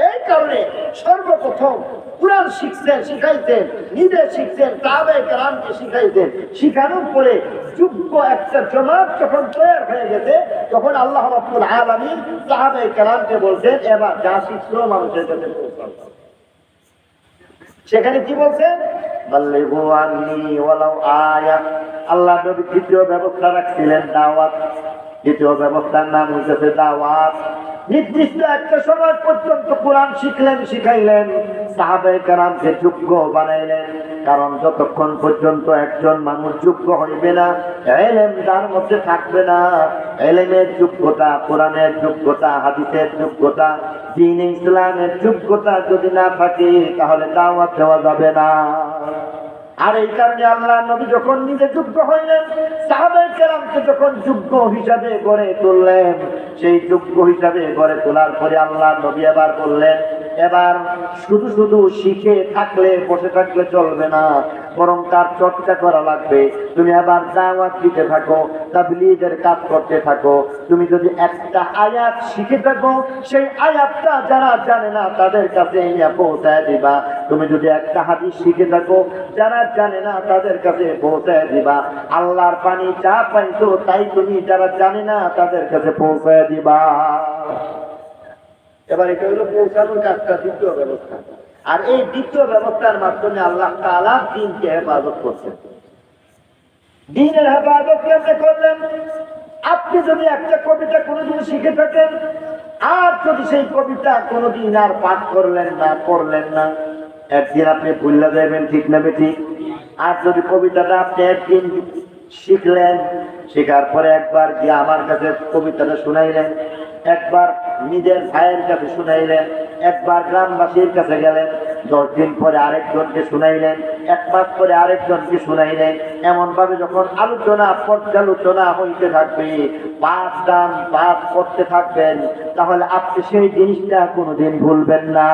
এই কারণে সর্বপ্রথম কুরআন শিখছেন, শিখাইতেন, নিজে শিখছেন, সাহাবায়ে কেরামকে শিখাইতেন। শিখানোর পরে যোগ্য একটা জামাত যখন তৈরি হয়ে গেছে, তখন আল্লাহ রাব্বুল আলামিন সাহাবায়ে কেরামকে বলছেন এবার যা শিখলো মানুষের কাছে পৌঁছাও। সেখানে কি বলছেন? বাল্লিগু আন্নী ওয়ালাউ আয়া। আল্লাহ নবী দ্বিতীয় ব্যবস্থা রাখছিলেন দাওয়াত। দ্বিতীয় ব্যবস্থার নাম হচ্ছে দাওয়াত। নির্দিষ্ট একটা সময় পর্যন্ত কোরআন শিখলেন, শিখাইলেন, সাহাবায়ে কেরামকে যোগ্য বানাইলেন। কারণ যতক্ষণ পর্যন্ত একজন মানুষ যোগ্য হইবে না, ইলম তার মধ্যে থাকবে না, ইলমের যোগ্যতা, কোরআনের যোগ্যতা, হাদিসের যোগ্যতা, দ্বীন ইসলামের যোগ্যতা যদি না থাকে তাহলে দাওয়াত দেওয়া যাবে না। আর এই কারণে আল্লাহ নবী যখন নিজে যোগ্য হইলেন, সাহাবায়ে কেরামকে যখন যোগ্য হিসাবে গড়ে তুললেন, সেই যোগ্য হিসাবে গড়ে তোলার পরে আল্লাহ নবী এবার বললেন এবার শুধু শুধু শিখে থাকলে, বসে থাকলে চলবে না, বরং তার চর্চা করা লাগবে। তুমি এবার দাওয়াত দিতে থাকো, তাবলীগের কাজ করতে থাকো। তুমি যদি একটা আয়াত শিখে থাকো, সেই আয়াতটা যারা জানে না তাদের কাছে নিয়ে পৌঁছায় দিবা। তুমি যদি একটা হাদিস শিখে থাকো, যারা জানে না তাদের কাছে পৌঁছায় দিবা। আল্লাহর পানি যা পাইছো তাই তুমি যারা জানে না তাদের কাছে পৌঁছায় দিবা। এবার এটা হলো পৌঁছানোর কাজটা, দ্বিতীয় ব্যবস্থা। আর এই দ্বিতীয় ব্যবস্থার মাধ্যমে আল্লাহ তাআলা দ্বীনকে হেফাজত করছেন। দ্বীনের হেফাজত কেমনে করলেন? আপনি যদি একটা কবিতা কোনোদিন শিখে থাকেন, আর যদি সেই কবিতা কোনোদিন আর পাঠ করলেন না, একদিন আপনি ভুলে যাবেন, ঠিক না ঠিক? আর যদি কবিতাটা আপনি একদিন শিখলেন, শেখার পরে একবার গিয়ে আমার কাছে কবিতাটা শুনাইলেন, একবার নিজের ভাইয়ের কাছে শুনাইলেন, একবার গ্রামবাসীর কাছে গেলেন, 10 দিন পরে আরেকজনকে শুনাইলেন, 1 মাস পরে আরেকজনকে শুনাইলেন। এমন ভাবে যখন আলোচনা পর্যালোচনা হইতে থাকবে, পাঠ করতে থাকবেন, তাহলে আপনি সেই জিনিসটা কোনোদিন ভুলবেন না।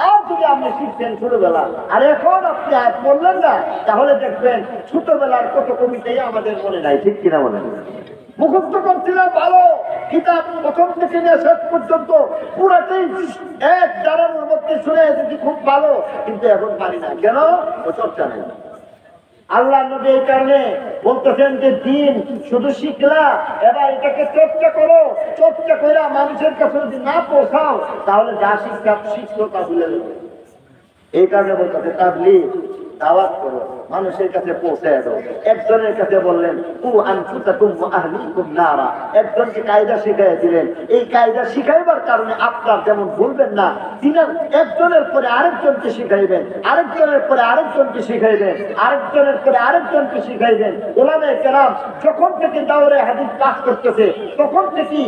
আর যদি আপনি শিখছেন ছোটবেলা, আর এখন আপনি আর বললেন না, তাহলে দেখবেন ছোটবেলার কত কবিতাই আমাদের মনে নাই, ঠিক কিনা বলেন? মুখস্থ করছিলাম ভালো, কিতাব প্রথম থেকে নিয়ে শেষ পর্যন্ত পুরাটাই এক দাঁড়ানোর মধ্যে শুনে এসেছি, খুব ভালো, কিন্তু এখন পারি না। কেন? ও চর্চা নেই। আল্লাহ নবী এই কারণে বলতেছেন যে দ্বীন শুধু শিখলা, এবার এটাকে চর্চা করো। চর্চা করে মানুষের কাছে যদি না পৌঁছাও তাহলে যা শিখলো তা ভুলে যাবে। এই কারণে বলতেছে তাবলীগ, দাওয়াত করো। মানুষের কাছে পৌঁছে দাও। একজনের কাছে বললেন কু আনফুসাকুম ওয়া আহলিকুম নারা, একজনকে কায়দা শিখাই দিলেন। এই কায়দা শিখাইবার কারণে আপনার যেমন ভুলবেন না, তিনার একজনের পরে আরেকজনকে শিখাইবেন, আরেকজনের পরে আরেকজনকে শিখাইবেন, আরেকজনের পরে আরেকজনকে শিখাইবেন। উলামায়ে কেরাম যখন থেকে দাওরে হাদিস পাস করতেছে তখন থেকে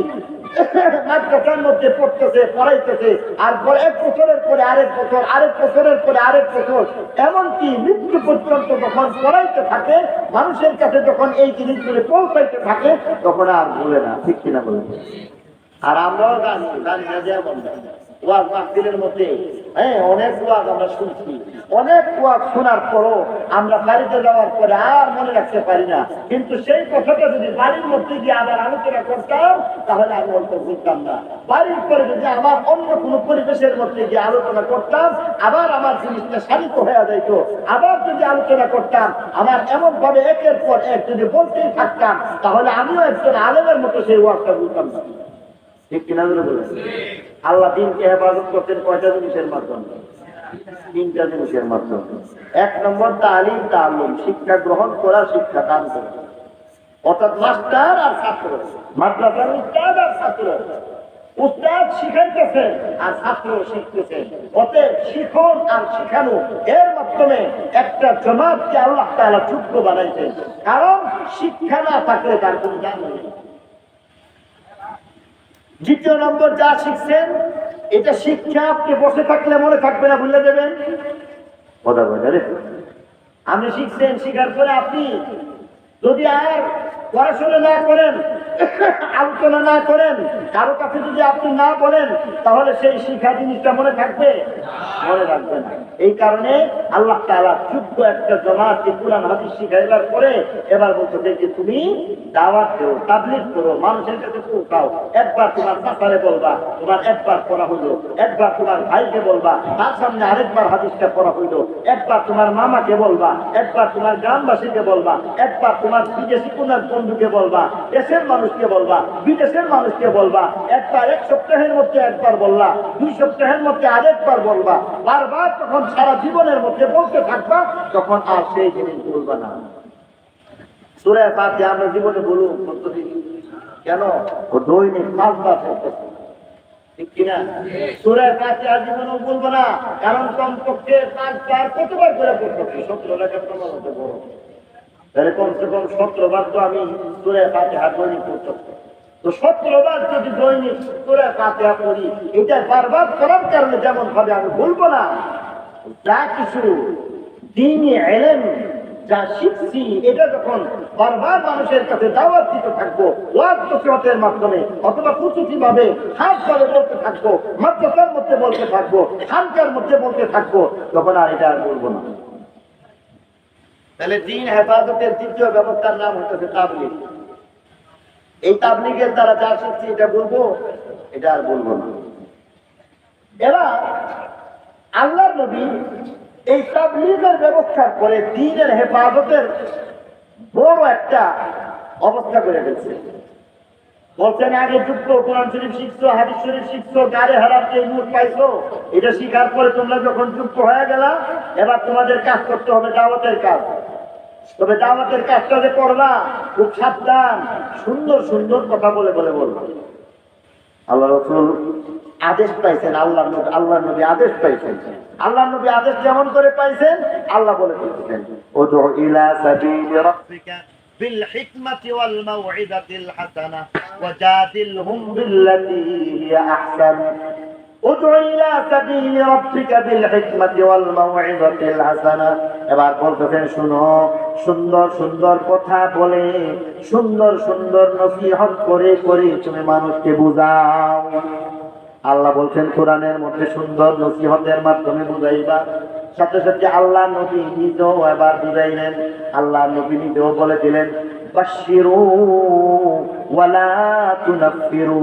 মাদ্রাসার মধ্যে পড়তেছে, পড়াইতেছে, আর এক বছরের পরে আরেক বছর, আরেক বছরের পরে আরেক বছর, এমনকি মৃত্যু পর্যন্ত যখন পড়াইতে থাকে, মানুষের কাছে যখন এই জিনিসগুলো পৌঁছাইতে থাকে, তখন আর ভুলে না। ঠিক কিনা বলেন? আর আমরাও জানি না যেমন ওয়াজ মাহফিলের মধ্যে অনেক ওয়াজ আমরা শুনছি, অনেক ওয়াজ শোনার পরও আমরা বাড়িতে যাওয়ার পরে আর মনে রাখতে পারি না। কিন্তু সেই কথাটা যদি বাড়ির মধ্যে গিয়ে আবার আলোচনা করতাম তাহলে আমি অল্প বুঝতাম না। বাড়ির পরে যদি আমার অন্য কোনো পরিবেশের মধ্যে গিয়ে আলোচনা করতাম, আবার আমার জিনিসটা শান্ত হয়ে যাইত। আবার যদি আলোচনা করতাম, আমার এমন ভাবে একের পর এক যদি বলতেই থাকতাম, তাহলে আমিও একজন আলেমের মতো সেই ওয়াজটা বুঝতাম না। ঠিক কিনা বলেন? আল্লাহ দিনকে হেফাজত করতেন কয়টা জিনিসের মাধ্যমে? তিনটা জিনিসের মাধ্যমে। এক নম্বর তালিম তাআল্লুম, শিক্ষা গ্রহণ করা, শিক্ষা দান করা। অর্থাৎ মাস্টার আর ছাত্র, মাদ্রাসার উস্তাদ আর ছাত্র। উস্তাদ শিখাইতেছেন আর ছাত্র শিখতেছেন। অতএব শিখন আর শিখানো এর মাধ্যমে একটা জামাতকে আল্লাহ তাআলা যোগ্য বানাইছেন। কারণ শিক্ষা না থাকলে তার কোনো দাম নেই। দ্বিতীয় নম্বর, যা শিখছেন এটা শিক্ষা আপনি বসে থাকলে মনে থাকবে না, ভুলে দেবেন। আপনি শিখছেন, শিখার পরে আপনি যদি আর পড়াশোনা না করেন, আলোচনা না করেন, কারো কাছে যদি আপনি না বলেন, তাহলে সেই শিক্ষা জিনিসটা মনে থাকবে? মনে রাখবে না। এই কারণে আল্লাহ তাআলা যোগ্য একটা জামাতকে কুরআন হাদিস শিখাইবার পরে এবার বলতেছে যে তুমি দাওয়াত দাও, তাবলীগ করো, মানুষের কাছে পৌঁছাও। একবার তোমার চাচারে বলবা, তোমার একবার পড়া হইলো। একবার তোমার ভাইকে বলবা, তার সামনে আরেকবার হাদিসটা পড়া হইলো। একবার তোমার মামাকে বলবা, একবার তোমার গ্রামবাসীকে বলবা, একবার তোমার বিদেশি কোন বন্ধুকে বলবা, দেশের মানুষকে বলবা, বিদেশের মানুষকে বলবা। একবার এক সপ্তাহের মধ্যে একবার বললা, 2 সপ্তাহের মধ্যে আরেকবার বলবা। বারবার তখন সারা জীবনের মধ্যে বলতে থাকবা, তখন আর সেই জিনিস বলবা না। সূরা ফাতিহা আমরা জীবনে বলুন প্রতিদিন, কেন? দৈনিক 5 বার পড়তেছি, ঠিক কিনা? সূরা ফাতিহা জীবনেও বলবো না, কারণ কমপক্ষে 5 বার কতবার করে পড়তেছি? 17 রাকাত নামাজ হতে বড়, তাহলে কমসে কম 17 বার তো আমি সূরা ফাতিহা দৈনিক পড়তেছি। তো 17 বার যদি দৈনিক সূরা ফাতিহা পড়ি, এটা বারবার পড়ার কারণে যেমন ভাবে আমি বলবো না, যা কিছু দ্বীনি ইলম যা শিখছি এটা যখন বারবার মানুষের কাছে দাওয়াত দিতে থাকবো, ওয়াজ নসিহতের মাধ্যমে অথবা খুশুসি ভাবে খাসভাবে বলতে থাকবো, মাদ্রাসার মধ্যে বলতে থাকবো, খানকার মধ্যে বলতে থাকবো, তখন আর এটা আর বলবো না। তাহলে দ্বীন হেফাজতের দ্বিতীয় ব্যবস্থার নাম হচ্ছে তাবলীগ। এই তাবলীগের দ্বারা যা শিখছি এটা বলবো, এটা আর বলবো না। এবার আল্লাহর নবী এই তাবলীগের ব্যবস্থার পরে দ্বীনের হেফাজতের বড় একটা অবস্থা করে ফেলছে। বলছেন আগে যুক্ত কোরআন শরীফ শিখছো, হাদিস শরীফ শিখছো, গাড়ি হারাতে নূর পাইছো, এটা শিখার পরে তোমরা যখন যুক্ত হয়ে গেলা, এবার তোমাদের কাজ করতে হবে দাওয়াতের কাজ। তবে দাওয়াতের কাজটা যে করবা খুব সাবধান, সুন্দর সুন্দর কথা বলে বলে বলবা। আল্লাহ রাসূল আদেশ পাইছেন, আল্লাহ নবী আদেশ পাইছেন। আল্লাহ নবী আদেশ যেমন করে পাইছেন, আল্লাহ বলে দিয়েছেন উদউ ইলা সাবিলি রাব্বিকা বিল হিকমাতি ওয়াল মাউইযাতিল হাসানা ওয়াজাদিলহুম বিল্লাতী হিয়া আহসান। উদউ ইলা সাবিলি রাব্বিকা বিল হিকমাতি ওয়াল মাউইযাতিল হাসানা। এবার বলতেছেন শুনো, সুন্দর সুন্দর কথা বলে, সুন্দর সুন্দর নসিহত করে করে তুমি মানুষকে বুঝাও। আল্লাহ বলছেন কোরআনের মধ্যে সুন্দর নসিহতের মাধ্যমে বুঝাইবা। সাথে সাথে আল্লাহ নবী নিজেও এবার বুঝাইলেন। আল্লাহ নবী নিজেও বলে দিলেন বাশশিরু ওয়ালা তুনাফিরু।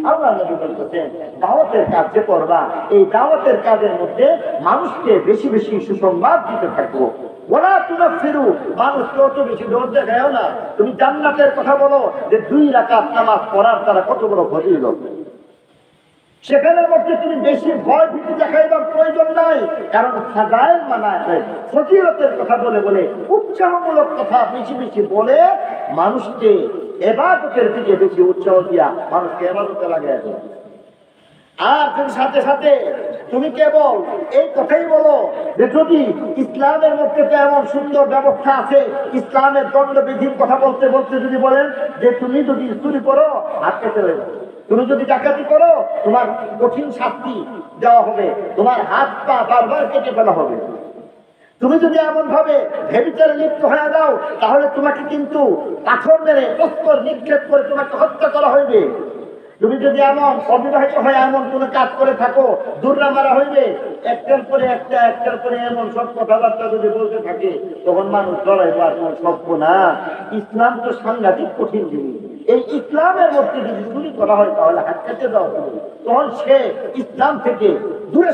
আল্লাহ নবী বলতেছেন দাওয়াতের কাজ যে করবা, এই দাওয়াতের কাজের মধ্যে মানুষকে বেশি বেশি সুসংবাদ দিতে থাকবো। ওয়ালা তুনাফিরু, মানুষকে অত বেশি ডর দেখায়ও না। তুমি জান্নাতের কথা বলো যে 2 রাকাত নামাজ পড়ার দ্বারা কত বড় ফজিলত। সেখানের মধ্যে তুমি বেশি ভয় ভীতি দেখাইবার প্রয়োজন নাই, কারণ ফাজাইল মানায় ফজিলতের কথা বলে বলে উৎসাহমূলক কথা বেশি বেশি বলে মানুষকে ইবাদতের দিকে বেশি উৎসাহ দিয়া মানুষকে ইবাদতে লাগায় দেয়। আর তুমি সাথে সাথে তুমি কেবল এই কথাই বলো যে যদি ইসলামের মধ্যে তো এমন সুন্দর ব্যবস্থা আছে, ইসলামের দণ্ডবিধির কথা বলতে বলতে যদি বলেন যে তুমি যদি চুরি করো হাত কেটে দেবে, তুমি যদি ডাকাতি করো তোমার কঠিন শাস্তি দেওয়া হবে, তোমার হাত পা বারবার কেটে ফেলা হবে, তুমি যদি এমন ভাবে ভেবিচারে লিপ্ত হয়ে যাও তাহলে তোমাকে কিন্তু পাথর মেরে প্রস্তর নিক্ষেপ করে তোমাকে হত্যা করা হইবে, তুমি যদি এমন অবিবাহিত হয়ে এমন কোন কাজ করে থাকো দুর্রা মারা হইবে, একটার পরে একটা একটার পরে এমন সব কথাবার্তা যদি বলতে থাকে তখন মানুষ লড়াই পাওয়ার সভ্য না। ইসলাম তো সাংঘাতিক কঠিন জিনিস, এই ইসলামের মধ্যে যদি চুরি করা হয় তাহলে হাত কেটে দেওয়া হবে, তখন সে ইসলাম থেকে দূরে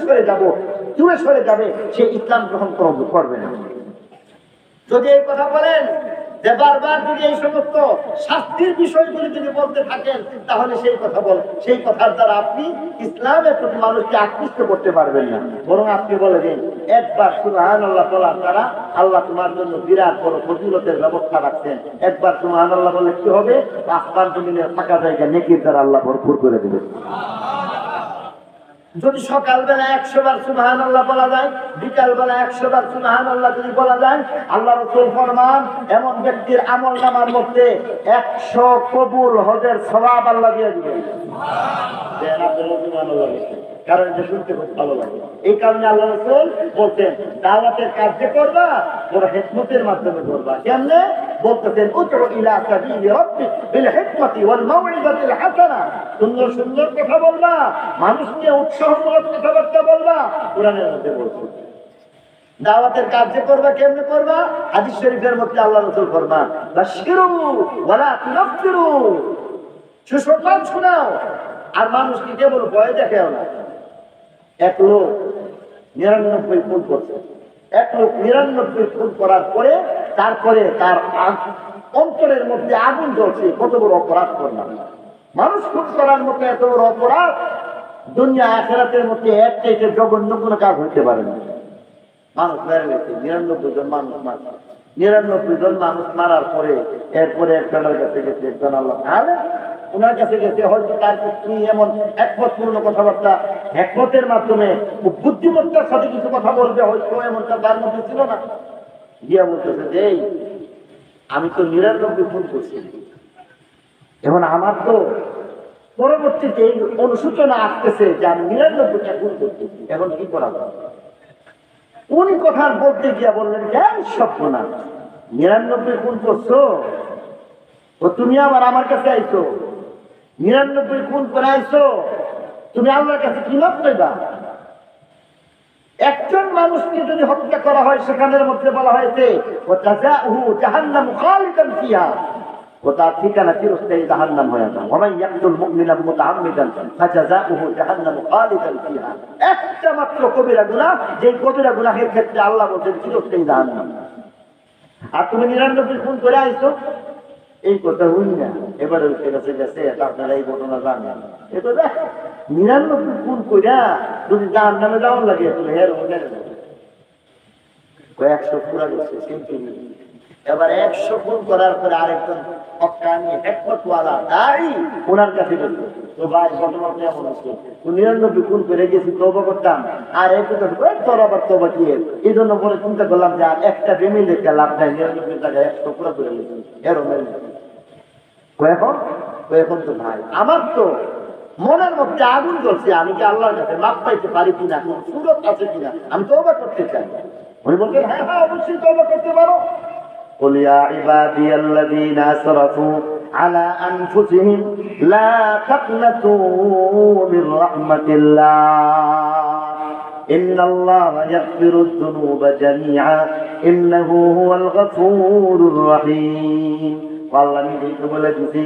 সরে যাবে, সে ইসলাম গ্রহণ করবে না। যদি এই কথা বলেন যে বারবার যদি এই সমস্ত শাস্তির বিষয়গুলি যদি বলতে থাকেন তাহলে সেই কথার দ্বারা আপনি ইসলামের প্রতি মানুষকে আকৃষ্ট করতে পারবেন না, বরং আপনি বলে দিন একবার সুবহানাল্লাহ বলার দ্বারা আল্লাহ তোমার জন্য বিরাট বড় ফজিলতের ব্যবস্থা রাখছেন, একবার সুবহানাল্লাহ বললে কি হবে, আসমান জমিনের ফাঁকা জায়গা নেকির দ্বারা আল্লাহ ভরপুর করে দেবে। যদি সকালবেলা 100 বার সুবহানাল্লাহ বলা যায়, বিকালবেলা 100 বার সুবহানাল্লাহ যদি বলা যায়, আল্লাহ রাসূল ফরমান এমন ব্যক্তির আমলনামার মধ্যে 100 কবুল হজের সওয়াব আল্লাহ দিয়ে দিবেন। সুবহানাল্লাহ, কারণ এটা শুনতে খুব ভালো লাগে। এই কারণে আল্লাহ রাসূল বলতেন দাওয়াতের কাজ যে করবা বড় হিকমতের মাধ্যমে করবা। কেমনে বলতেছেন উদউ ইলা সাবিলি রাব্বিক বিল হিকমতি ওয়াল মাউইযাতিল হাসানা, সুন্দর সুন্দর কথা বলবা, মানুষকে উৎসাহমূলক কথাবার্তা বলবা। কোরআনের মধ্যে বলছে দাওয়াতের কাজ যে করবা কেমনে করবা, হাদিস শরীফের মধ্যে আল্লাহ রাসূল ফরমান বাশিরু ওয়ালা তুনাফিরু, সুসংবাদ শোনাও আর মানুষকে কেবল ভয় দেখাও না। এক লোক 99 খুন করছে, এক লোক 99 খুন করার পরে তারপরে তার অন্তরের মধ্যে আগুন জ্বলছে, কত বড় অপরাধ করলাম। মানুষ খুন করার মতো এত বড় অপরাধ দুনিয়া আখিরাতের মধ্যে এক চাইতে জঘন্য কোনো কাজ হইতে পারে না। মানুষ মেরে গেছে 99 জন মানুষ মারছে, 99 জন মানুষ মারার পরে এরপরে একজনের কাছে গেছে, একজন আল্লাহ তাহলে ওনার কাছে গেছে, হয়তো তার তুমি এমন একমতপূর্ণ কথাবার্তা একমতের মাধ্যমে বুদ্ধিমত্তার সাথে কিছু কথা বলবে, হয়তো এমনটা তার মধ্যে ছিল না। গিয়া বলতেছে যে আমি তো 99 খুন করছি, এখন আমার তো পরবর্তীতে এই অনুসূচনা আসতেছে যে আমি 99টা খুন করতেছি, এখন কি করা যায়? উনি কথা বলতে গিয়া বললেন স্বপ্ন না, 99 খুন করছো ও তুমি আবার আমার কাছে আইছো, 99 খুন করে আইছো, তুমি আল্লাহর কাছে কি লাভ পাইবা? একজন মানুষকে যদি হত্যা করা হয় সেখানের মধ্যে বলা হয়েছে ওয়াজাযাউহু জাহান্নামু খালিদান ফিহা, ও তার ঠিকানা চিরস্থায়ী জাহান্নাম হয়ে যায়। ওয়া মান ইয়াকতুল মুমিনা মুতাআম্মিদান ফাজাযাউহু জাহান্নামু খালিদান ফিহা, একটা মাত্র কবিরা গুনাহ, যে কবিরা গুনাহের ক্ষেত্রে আল্লাহ বলেন চিরস্থায়ী জাহান্নাম। আর তুমি 99 খুন করে আইছো, এই কথা হইল না। এবারে কাছে গেছে আপনারা এই ঘটনা জানেন, এটা 99 খুন কইরা যদি জাহান্নামে যাওয়ার লাগে তুমি হের হয়ে যাবে 100 পুরা গেছে কিন্তু। এবার 100 খুন করার পরে আরেকজন হক্কানি হিকমতওয়ালা দাঁড়ি ওনার কাছে গেছে, তো ভাই ঘটনা কেমন আছে? 99 খুন করে গেছি, তওবা করতাম, আর এই কথা তোর আবার তওবা কি? এই জন্য পরে চিন্তা করলাম যে আর একটা ফ্যামিলি দেখতে লাভ নাই, 99 টাকা 100 পুরা করে গেছে এরও মেলে। এখন তো ভাই আমার তো মনের মধ্যে আগুন জ্বলছে, আমি কি আল্লাহর কাছে মাপ পাইতে পারি কিনা, কোন সুরত আছে কিনা, আমি তওবা করতে চাই। উনি বলছেন হ্যাঁ হ্যাঁ অবশ্যই তওবা করতে পারো। قل يا عبادي الذين أسرفوا على أنفسهم لا تقنطوا من رحمة الله إن الله يغفر الذنوب جميعا إنه هو الغفور الرحيم। আল্লাহ নিজেই তো বলে দিছি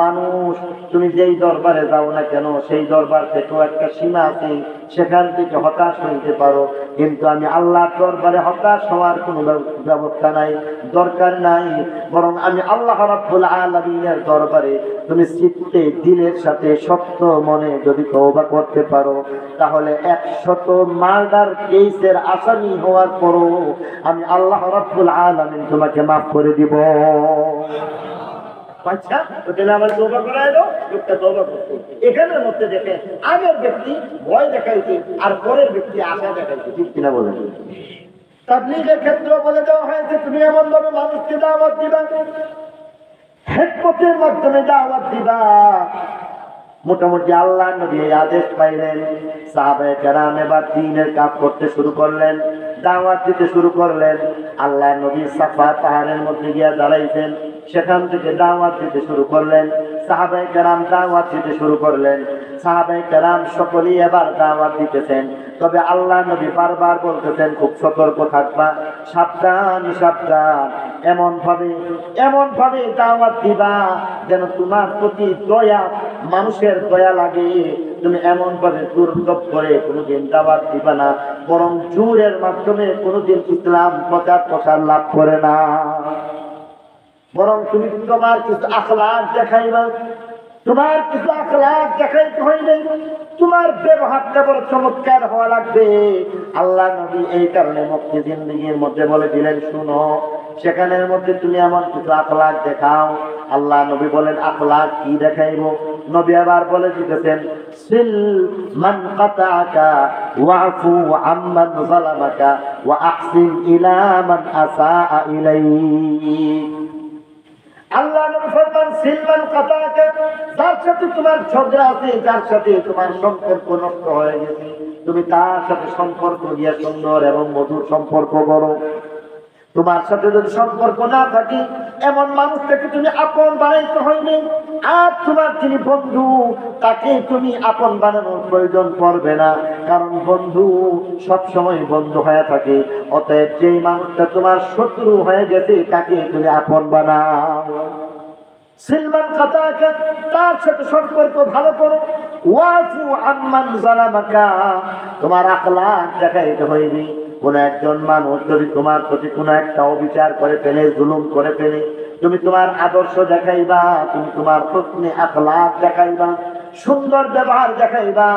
মানুষ তুমি যেই দরবারে যাও না কেন সেই দরবার থেকেও একটা সীমা আছে, সেখান থেকে হতাশ হইতে পারো, কিন্তু আমি আল্লাহর দরবারে হতাশ হওয়ার কোনো ব্যবস্থা নাই, দরকার নাই। বরং আমি আল্লাহ রাব্বুল আলামিনের দরবারে তুমি চিত্তে দিলের সাথে শক্ত মনে যদি তওবা করতে পারো, তাহলে 100 মার্ডার কেসের আসামি হওয়ার পরও আমি আল্লাহ রাব্বুল আলামিন তোমাকে মাফ করে দিব। আচ্ছা, তাহলে আমার তওবা করায় দাও, লোকটা তওবা করতে। এখানের মধ্যে দেখেন আগের ব্যক্তি ভয় দেখাইছে আর পরের ব্যক্তি আশা দেখাইছে, ঠিক কিনা বলেন? তাবলীগের ক্ষেত্রে বলে দেওয়া হয়েছে তুমি এমন ভাবে মানুষকে দাওয়াত দিবা, হিকমতের মাধ্যমে দাওয়াত দিবা। মোটামুটি আল্লাহ নবী আদেশ পাইলেন, সাহাবায়ে কেরাম এবার দ্বীনের কাজ করতে শুরু করলেন, দাওয়াত দিতে শুরু করলেন। আল্লাহ নবী সাফা পাহাড়ের মধ্যে গিয়ে দাঁড়াইছেন, সেখান থেকে দাওয়াত দিতে শুরু করলেন। সাহাবায়ে কেরাম দাওয়াত দিতে শুরু করলেন। সাহাবায়ে কেরাম সকলেই এবার দাওয়াত দিতেছেন। তবে আল্লাহ নবী বারবার বলতেছেন খুব সতর্ক থাকবা, সাবধান সাবধান, এমন ভাবে দাওয়াত দিবা যেন তোমার প্রতি দয়া, মানুষের দয়া লাগে। তুমি এমন ভাবে দুর্লভ করে কোনোদিন দাওয়াত দিবা না, বরং জোরের মাধ্যমে কোনোদিন ইসলাম প্রচার লাভ করে না। বরং তুমি তোমার কিছু আখলাক দেখাইবা, তোমার কিছু আখলাক দেখাইতে হইলে তোমার ব্যবহারটা বড় চমৎকার হওয়া লাগবে। আল্লাহ নবী এই কারণে মুক্তি জিন্দেগীর মধ্যে বলে দিলেন, শুনো, সেখানের মধ্যে তুমি এমন কিছু আখলাক দেখাও। আল্লাহ নবী বলেন আখলাক কি দেখাইবো? নবী আবার বলে দিতেছেন, সিল মান কাতাআকা ওয়াফু আম্মান যালামাকা ওয়া আহসিন ইলা মান আসাআ ইলাইক। আল্লাহ নবী ফরমান, সিলমান কাতাআকা, যার সাথে তোমার ঝগড়া আছে, যার সাথে তোমার সম্পর্ক নষ্ট হয়ে গেছে, তুমি তার সাথে সম্পর্ক দিয়ে সুন্দর এবং মধুর সম্পর্ক করো। তোমার সাথে যদি সম্পর্ক না থাকে, এমন মানুষটাকে তুমি আপন বানাইতে হইবে। আর তোমার যিনি বন্ধু, তাকে তুমি আপন বানানোর প্রয়োজন পড়বে না, কারণ বন্ধু সবসময় বন্ধু হয়ে থাকে। অতএব যেই মানুষটা তোমার শত্রু হয়ে গেছে, তাকে তুমি আপন বানাও। সিলমান কাতাআকা, তার সাথে সম্পর্ক ভালো করো। ওয়াফু আম্মান যালামাকা, তোমার আখলাক দেখাইতে হইবে। কোন একজন মানুষ যদি তোমার প্রতি কোনো একটা অবিচার করে ফেলে, জুলুম করে ফেলে, তুমি তোমার আদর্শ দেখাইবা, তুমি তোমার হুসনে আখলাক দেখাইবা, সুন্দর ব্যবহার দেখাইবা।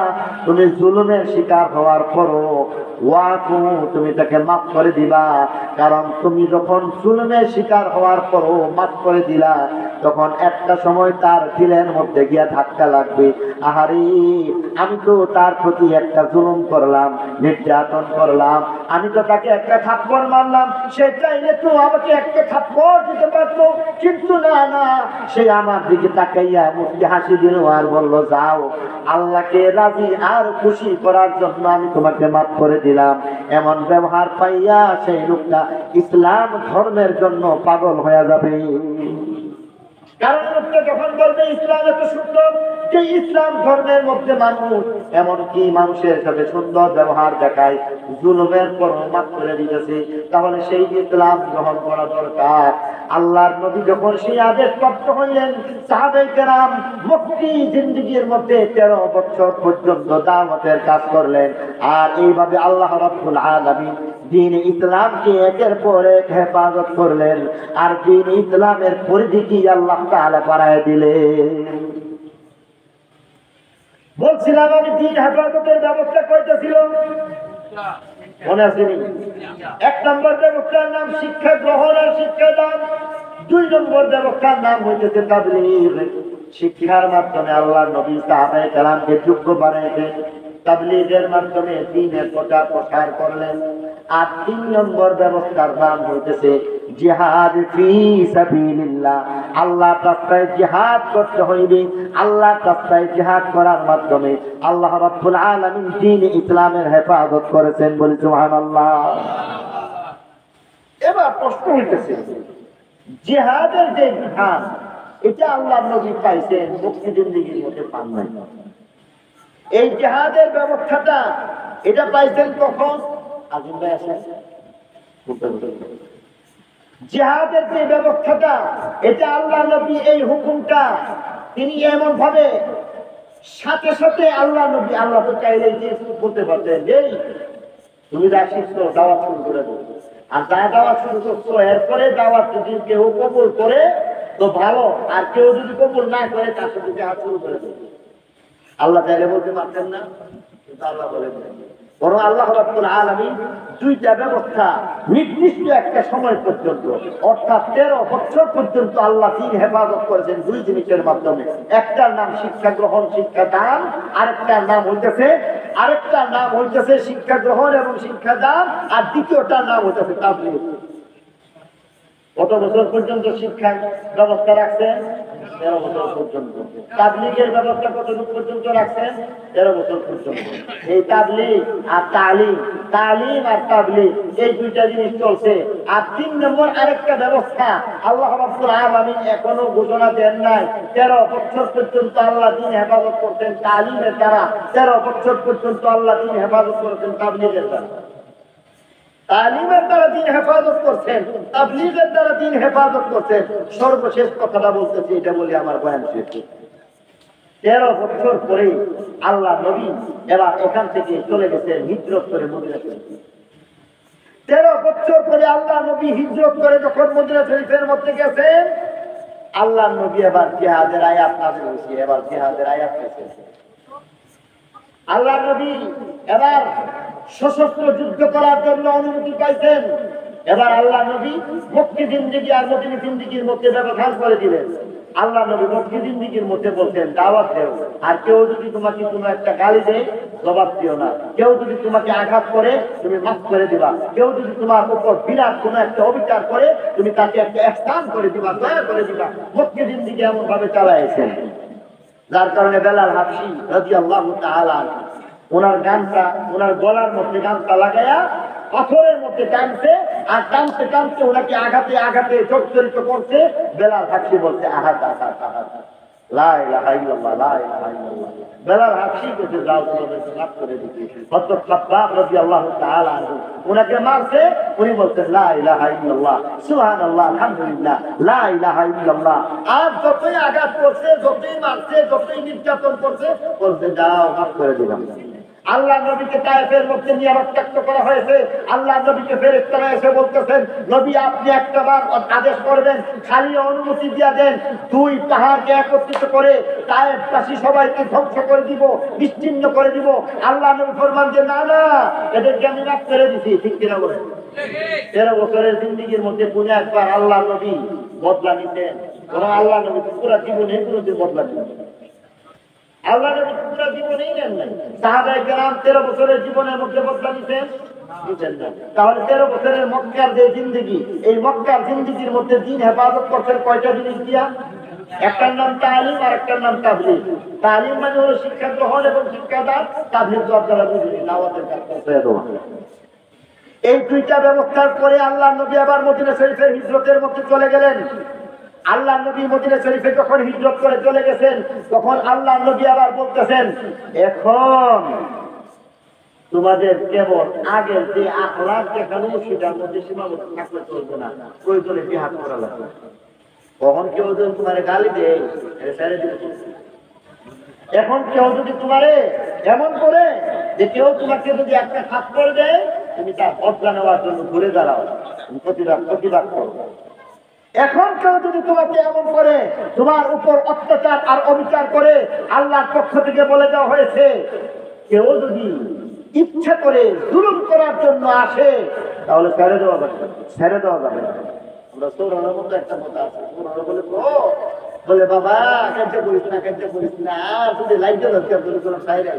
তুমি জুলুমের শিকার হওয়ার পরও ওয়াকু, তুমি তাকে মাফ করে দিবা। কারণ তুমি যখন জুলুমের শিকার হওয়ার পরও মাফ করে দিলা, তখন একটা সময় তার দিলের মধ্যে গিয়া ধাক্কা লাগবে, আহারে আমি তো তার প্রতি একটা জুলুম করলাম, নির্যাতন করলাম, আমি তো তাকে একটা থাপ্পড় মারলাম, সে চাইলে তো আমাকে একটা থাপ্পড় দিতে পারতো, কিন্তু না, সে আমার দিকে তাকাইয়া মুখে হাসি দিল আর বললো, যাও, আল্লাহকে রাজি আর খুশি করার জন্য আমি তোমাকে মাফ করে দিলাম। এমন ব্যবহার পাইয়া সেই লোকটা ইসলাম ধর্মের জন্য পাগল হয়ে যাবে। কারণ লোকটা যখন বলবে ইসলাম এত সুন্দর, যে ইসলাম ধর্মের মধ্যে মানুষ এমনকি মানুষের সাথে সুন্দর ব্যবহার দেখায়, জুলুমের পর মাফ করে দিতেছে, তাহলে সেই ইসলাম গ্রহণ করা দরকার। আল্লাহর নবী যখন সেই আদেশ প্রাপ্ত হইলেন, সাহাবায়ে কেরাম মুক্তি জিন্দেগীর মধ্যে 13 বছর পর্যন্ত দাওয়াতের কাজ করলেন। আর এইভাবে আল্লাহ রাব্বুল আলামিন দ্বীন ইসলামকে একের পর এক হেফাজত করলেন, আর দ্বীন ইসলামের পরিধি কি আল্লাহ তাআলা বাড়ায় দিলেন। বলছিলাম আমি দ্বীন হেফাজতের ব্যবস্থা কয়টা ছিল মনে আছে? 1 নম্বর ব্যবস্থার নাম শিক্ষা গ্রহণ আর শিক্ষা দান। 2 নম্বর ব্যবস্থার নাম হইতেছে তাবলীগ। শিক্ষার মাধ্যমে আল্লাহর নবী সাহাবায়ে কেরামকে যোগ্য বানাইলেন, তাবলীগের মাধ্যমে দ্বীনের প্রচার করলেন। আর 3 নম্বর ব্যবস্থার নাম হইতেছে জিহাদ ফি সাবিলিল্লাহ। আল্লাহর রাস্তায় জিহাদ করতে হইবে। আল্লাহর রাস্তায় জিহাদ করার মাধ্যমে আল্লাহ রাব্বুল আলামিন দ্বীন ইসলামের হেফাজত করেছেন, বলি সুবহানাল্লাহ। এবার প্রশ্ন হইতেছে, জিহাদের যে বিধান, এটা আল্লাহর নবী পাইছেন, মুক্তি জিন্দেগীর মধ্যে পান নাই। এই জিহাদের ব্যবস্থাটা এটা পাইছেন কখন? আজিম ভাই আছেন? জিহাদের যে ব্যবস্থাটা, এটা আল্লাহ নবী এই হুকুমটা তিনি এমন ভাবে সাথে সাথে আল্লাহ নবী, আল্লাহ তো চাইলেই যে বলতে পারতেন যে তুমি যা শিখছো দাওয়াত শুরু করে দেবো, আর যা দাওয়াত শুরু করছো এরপরে দাওয়াত যদি কেউ কবুল করে তো ভালো, আর কেউ যদি কবুল না করে তার সাথে হাত শুরু করে দেবে। আল্লাহ চাইলে বলতে পারতেন না, কিন্তু আল্লাহ বলে দেন। বরং আল্লাহ রাব্বুল আলামিন দুইটা ব্যবস্থা নির্দিষ্ট একটা সময় পর্যন্ত, অর্থাৎ 13 বছর পর্যন্ত আল্লাহ দিন হেফাজত করেছেন দুই জিনিসের মাধ্যমে। একটার নাম শিক্ষা গ্রহণ, শিক্ষা দান, আরেকটার নাম হইতেছে শিক্ষা গ্রহণ এবং শিক্ষা দান, আর দ্বিতীয়টার নাম হইতেছে তাবলীগ। কত বছর পর্যন্ত শিক্ষার ব্যবস্থা রাখছেন? 13 বছর পর্যন্ত। তাবলীগের ব্যবস্থা কতটুকু পর্যন্ত রাখছেন? 13 বছর পর্যন্ত। এই তাবলীগ আর তালিম আর তাবলীগ এই দুইটা জিনিস চলছে। আর 3 নম্বর আরেকটা ব্যবস্থা আল্লাহ রাব্বুল আলামিন এখনো ঘোষণা দেন নাই। 13 বছর পর্যন্ত আল্লাহ দ্বীন হেফাজত করতেন তালিমের দ্বারা, 13 বছর পর্যন্ত আল্লাহ দ্বীন হেফাজত করতেন তাবলীগের দ্বারা। তালিমের দ্বারা দিন হেফাজত করছেন, তাবলীগের দ্বারা দিন হেফাজত করছেন। সর্বশেষ কথাটা বলতেছি, এটা বলি আমার বয়ান শেষ। 13 বছর পরে আল্লাহ নবী এবার এখান থেকে চলে গেছেন হিজরত করে মদিনা শরীফে। 13 বছর পরে আল্লাহ নবী হিজরত করে যখন মদিনা শরীফের মধ্যে গেছেন, আল্লাহ নবী এবার জিহাদের আয়াত নাযিল হয়েছে। এবার জিহাদের আয়াত হয়েছে। আল্লাহ নবী এবার সশস্ত্র যুদ্ধ করার জন্য অনুমতি পাইছেন। এবার আল্লাহ নবী মক্কি জিন্দেগি আর মদিনা জিন্দেগির মধ্যে ব্যবধান করে দিলেন। আল্লাহ নবী মক্কি জিন্দেগির মধ্যে বলছেন দাওয়াত দেও, আর কেউ যদি তোমাকে কোনো একটা গালি দেয় জবাব দিও না, কেউ যদি তোমাকে আঘাত করে তুমি মাফ করে দিবা, কেউ যদি তোমার উপর বিরাট কোনো একটা অবিচার করে তুমি তাকে একটা ihsan করে দিবা, দয়া করে দিবা। মক্কি জিন্দেগি এমন ভাবে চালাইছেন, যার কারণে বেলাল হাবশী রাদিয়াল্লাহু তাআলা ওনার গানটা, ওনার গলার মধ্যে গানটা লাগায়া পাথরের মধ্যে টানছে, আর টানতে টানতে ওনাকে আঘাতে আঘাতে জর্জরিত করছে। বেলাল হাবশী বলছে আহাত আহাত আহাত লা ইলাহা ইল্লাল্লাহ, লা ইলাহা ইল্লাল্লাহ। বেলাল হাবশী বলছে যাও তোমাদেরকে মাফ করে দিতে। হযরত খাব্বাব রাদিয়াল্লাহু তাআলা ওনাকে মারছে, উনি বলছেন লা ইলাহা ইল্লাল্লাহ, সুবহানাল্লাহ, আলহামদুলিল্লাহ, লা ইলাহা ইল্লাল্লাহ। আর যতই আঘাত করছে, যতই মারছে, যতই নির্যাতন করছে, বলছে যাও মাফ করে দিলাম। আল্লাহ নবীকে তায়েফের মধ্যে নিয়ে রক্তাক্ত করা হয়েছে। আল্লাহ নবীকে ফেরেশতারা এসে বলতেছেন নবী আপনি একটাবার আদেশ করবেন, খালি অনুমতি দিয়া দেন, 2 পাহাড়কে একত্রিত করে তায়েফবাসী সবাইকে ধ্বংস করে দিব, বিচ্ছিন্ন করে দিব। আল্লাহ নবী ফরমান যে না না, এদেরকে আমি মাফ করে দিছি। ঠিক কিনা বলেন? 13 বছরের জিন্দেগির মধ্যে পুনে একবার আল্লাহ নবী বদলা নিতেন। আল্লাহ নবী পুরো জীবনে কোনোদিন বদলা নিতেন। আল্লাহ নবী পুরো জীবনেই নেন নাই। সাহাবায়ে কেরাম 13 বছরের জীবনের মধ্যে বদলা নিতেন না। তাহলে 13 বছরের মক্কার যে জিন্দেগি, এই মক্কার জিন্দেগির মধ্যে দিন হেফাজত করছেন কয়টা জিনিস দিয়া? একটার নাম তালিম আর একটার নাম তাবলীগ। তালিম মানে হলো শিক্ষা গ্রহণ এবং শিক্ষা দান, তাবলীগ তো আপনারা বুঝলেন, দাওয়াতের কাজ করতে হবে। এই দুইটা ব্যবস্থার পরে আল্লাহ নবী আবার মদিনা শরীফের হিজরতের মধ্যে চলে গেলেন। আল্লাহ নবী মদিনা শরীফে যখন হিজরত করে চলে গেছেন, তখন আল্লাহ নবী আবার বলতেছেন এখন তোমাদের কেবল আগের যে আখলাক দেখানো সেটার মধ্যে সীমাবদ্ধ থাকলে চলবে না, প্রয়োজনে জিহাদ করা লাগবে। কখন কেউ যদি তোমার গালি দেয় ছেড়ে দিবে। এখন কেউ যদি তোমারে এমন করে যে কেউ তোমাকে যদি একটা থাপ্পড় দেয়, তুমি তার বদলা নেওয়ার জন্য ঘুরে দাঁড়াও, তুমি প্রতিবাদ করো। এখন কেউ যদি তোমাকে এমন করে, তোমার উপর অত্যাচার আর অবিচার করে, আল্লাহর পক্ষ থেকে বলে দেওয়া হয়েছে কেউ যদি ইচ্ছা করে জুলুম করার জন্য আসে তাহলে ছেড়ে দেওয়া যাবে না। আমরা সৌরানোর মধ্যে একটা কথা আছে, সৌরানো বলে বাবা কার্য করিস না, যদি লাইট যাচ্ছে কোনো সাইরে